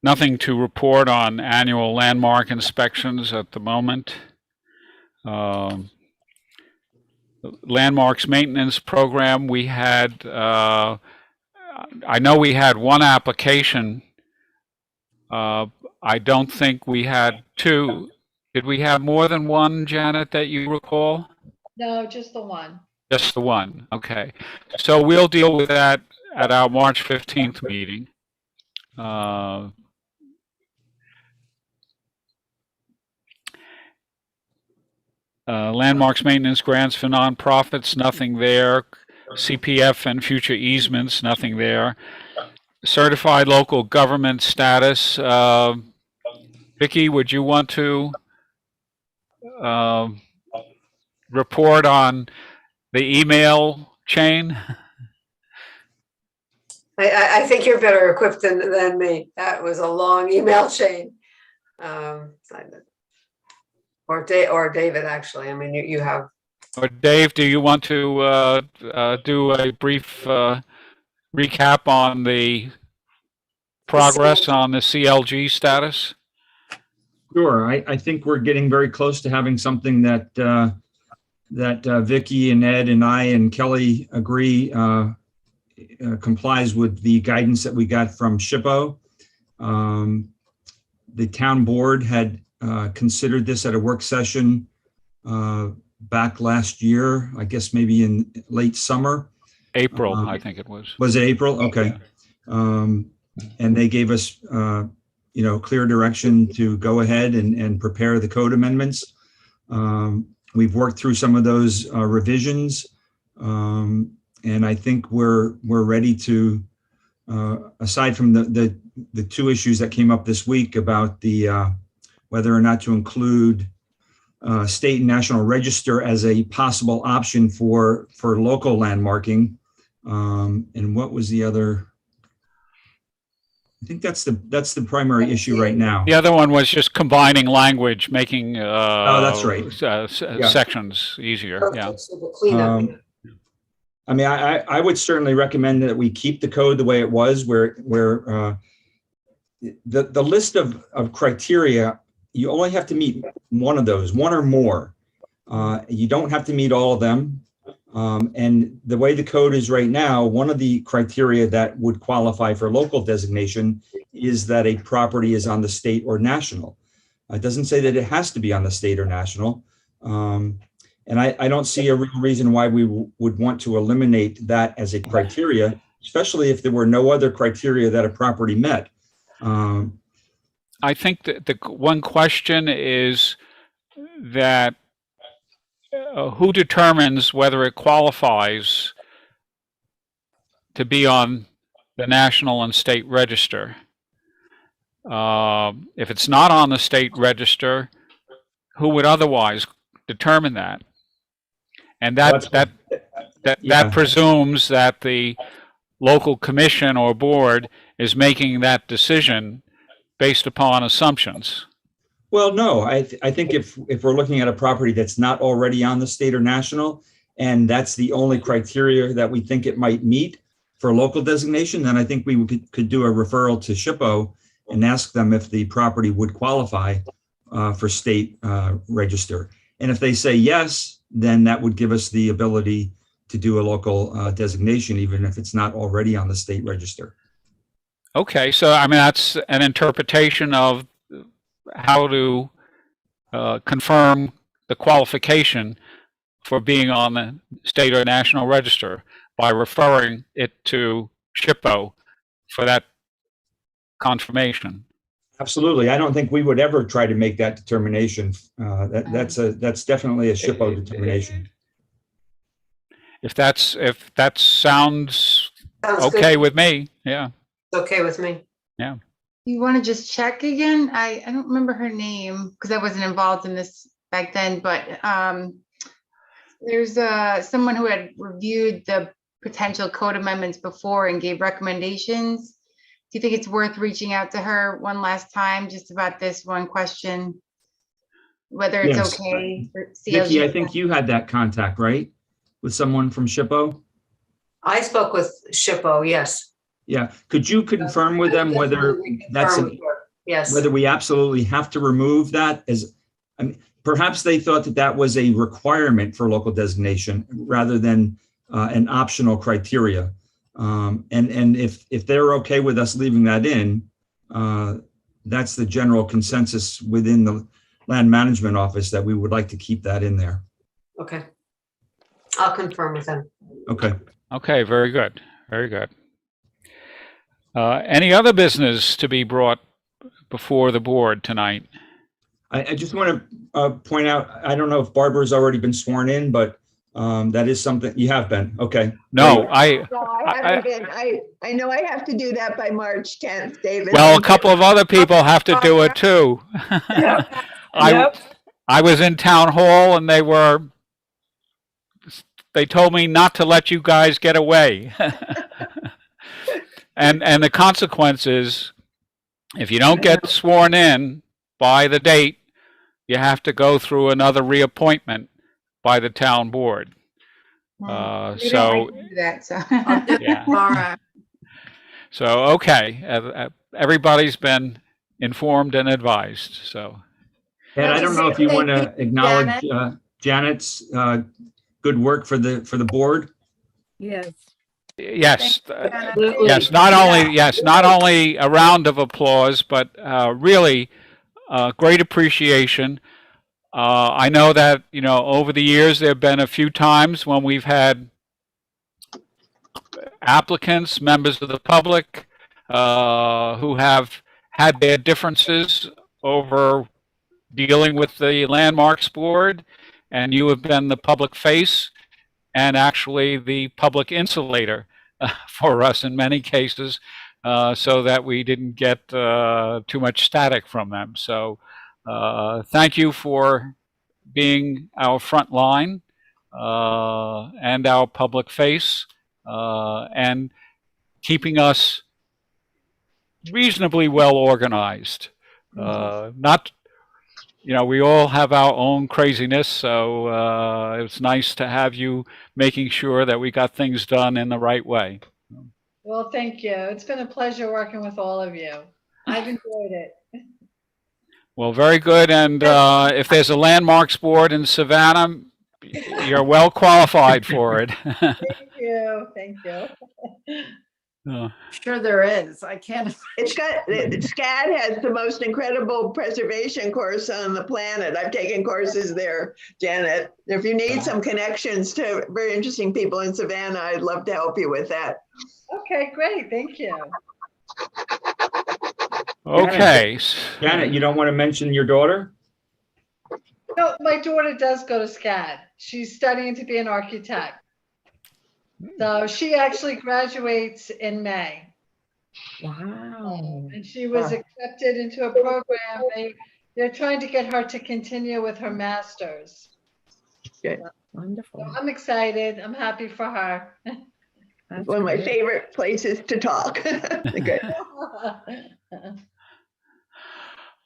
Nothing to report on annual landmark inspections at the moment. Landmarks maintenance program, we had, I know we had one application. I don't think we had two. Did we have more than one, Janet, that you recall? No, just the one. Just the one, okay. So we'll deal with that at our March 15th meeting. Landmarks maintenance grants for nonprofits, nothing there. CPF and future easements, nothing there. Certified local government status. Vicki, would you want to report on the email chain? I think you're better equipped than me. That was a long email chain. Or David, actually. I mean, you have. Or Dave, do you want to do a brief recap on the progress on the CLG status? Sure. I think we're getting very close to having something that Vicki and Ed and I and Kelly agree complies with the guidance that we got from SHPO. The town board had considered this at a work session back last year, I guess maybe in late summer. April, I think it was. Was it April? Okay. And they gave us, clear direction to go ahead and prepare the code amendments. We've worked through some of those revisions, and I think we're ready to, aside from the two issues that came up this week about the whether or not to include state and national register as a possible option for local landmarking. And what was the other? I think that's the primary issue right now. The other one was just combining language, making oh, that's right. Sections easier. Yeah. I mean, I would certainly recommend that we keep the code the way it was, where the list of criteria, you only have to meet one of those, one or more. You don't have to meet all of them. And the way the code is right now, one of the criteria that would qualify for local designation is that a property is on the state or national. It doesn't say that it has to be on the state or national. And I don't see a real reason why we would want to eliminate that as a criteria, especially if there were no other criteria that a property met. I think that the one question is that who determines whether it qualifies to be on the national and state register? If it's not on the state register, who would otherwise determine that? And that presumes that the local commission or board is making that decision based upon assumptions. Well, no, I think if we're looking at a property that's not already on the state or national, and that's the only criteria that we think it might meet for local designation, then I think we could do a referral to SHPO and ask them if the property would qualify for state register. And if they say yes, then that would give us the ability to do a local designation, even if it's not already on the state register. Okay, so I mean, that's an interpretation of how to confirm the qualification for being on the state or national register by referring it to SHPO for that confirmation. Absolutely. I don't think we would ever try to make that determination. That's definitely a SHPO determination. If that sounds okay with me, yeah. It's okay with me. Yeah. You want to just check again? I don't remember her name because I wasn't involved in this back then, but there's someone who had reviewed the potential code amendments before and gave recommendations. Do you think it's worth reaching out to her one last time just about this one question? Whether it's Yes. okay for Vicki, CLG? I think you had that contact, right? With someone from SHPO? I spoke with SHPO, yes. Yeah. Could you confirm with them whether that's Yes. whether we absolutely have to remove that as, I mean, perhaps they thought that was a requirement for local designation rather than an optional criteria. And if they're okay with us leaving that in, that's the general consensus within the land management office that we would like to keep that in there. Okay. I'll confirm with them. Okay. Okay, very good. Very good. Any other business to be brought before the board tonight? I just want to point out, I don't know if Barbara's already been sworn in, but that is something you have been. Okay. No, No, I haven't been. I know I have to do that by March 10th, David. well, a couple of other people have to do it too. Yep. I was in town hall and they told me not to let you guys get away. And the consequence is, if you don't get sworn in by the date, you have to go through another reappointment by the town board. We don't So, like to do that, so. yeah. All right. So, okay, everybody's been informed and advised, so. And I don't know if you want to acknowledge Janet's good work for the board. Yes. Yes, Absolutely. yes, not only a round of applause, but really great appreciation. I know that, over the years, there have been a few times when we've had applicants, members of the public, who have had their differences over dealing with the Landmarks Board, and you have been the public face and actually the public insulator for us in many cases, so that we didn't get too much static from them. So thank you for being our front line and our public face and keeping us reasonably well organized. Not, we all have our own craziness, so it's nice to have you making sure that we got things done in the right way. Well, thank you. It's been a pleasure working with all of you. I've enjoyed it. Well, very good. And if there's a Landmarks Board in Savannah, you're well qualified for it. Thank you. Thank you. Sure there is. I can't. It's got, SCAD has the most incredible preservation course on the planet. I've taken courses there, Janet. If you need some connections to very interesting people in Savannah, I'd love to help you with that. Okay, great. Thank you. Okay. Janet, you don't want to mention your daughter? No, my daughter does go to SCAD. She's studying to be an architect. So she actually graduates in May. Wow. And she was accepted into a program. They're trying to get her to continue with her master's. Good. Wonderful. So I'm excited. I'm happy for her. That's One of my great. favorite places to talk. Good.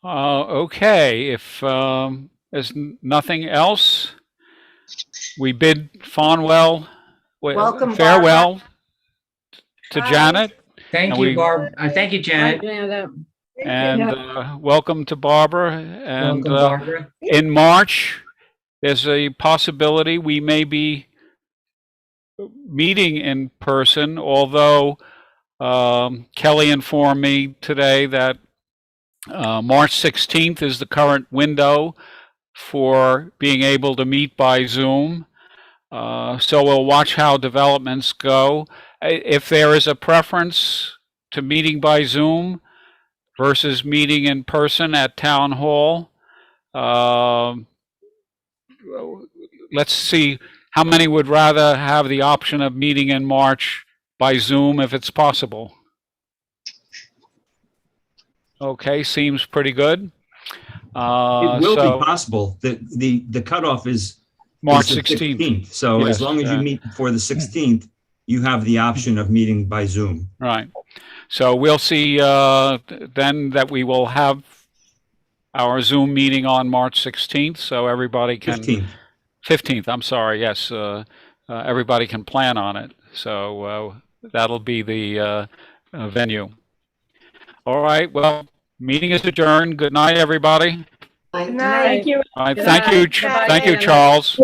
Okay, if there's nothing else, we bid Farnwell Welcome, farewell to Bye. Janet, Thank And you, we- Barb. Thank you, Hi, Janet. Janet. and welcome to Barbara. And Welcome, Barbara. in March, there's a possibility we may be meeting in person, although Kelly informed me today that March 16th is the current window for being able to meet by Zoom. So we'll watch how developments go. If there is a preference to meeting by Zoom versus meeting in person at Town Hall, let's see how many would rather have the option of meeting in March by Zoom if it's possible. Okay, seems pretty good. It will So be possible. The cutoff is March the 16th. So Yes, as long as you meet before the 16th, you have the option of meeting by Zoom. Right. So we'll see then that we will have our Zoom meeting on March 16th, so everybody can. 15th. 15th, I'm sorry, yes. Everybody can plan on it. So that'll be the venue. All right, well, meeting is adjourned. Good night, everybody. Like, Good night. Thank you. All right, Good thank you, night. thank you, Bye. Charles.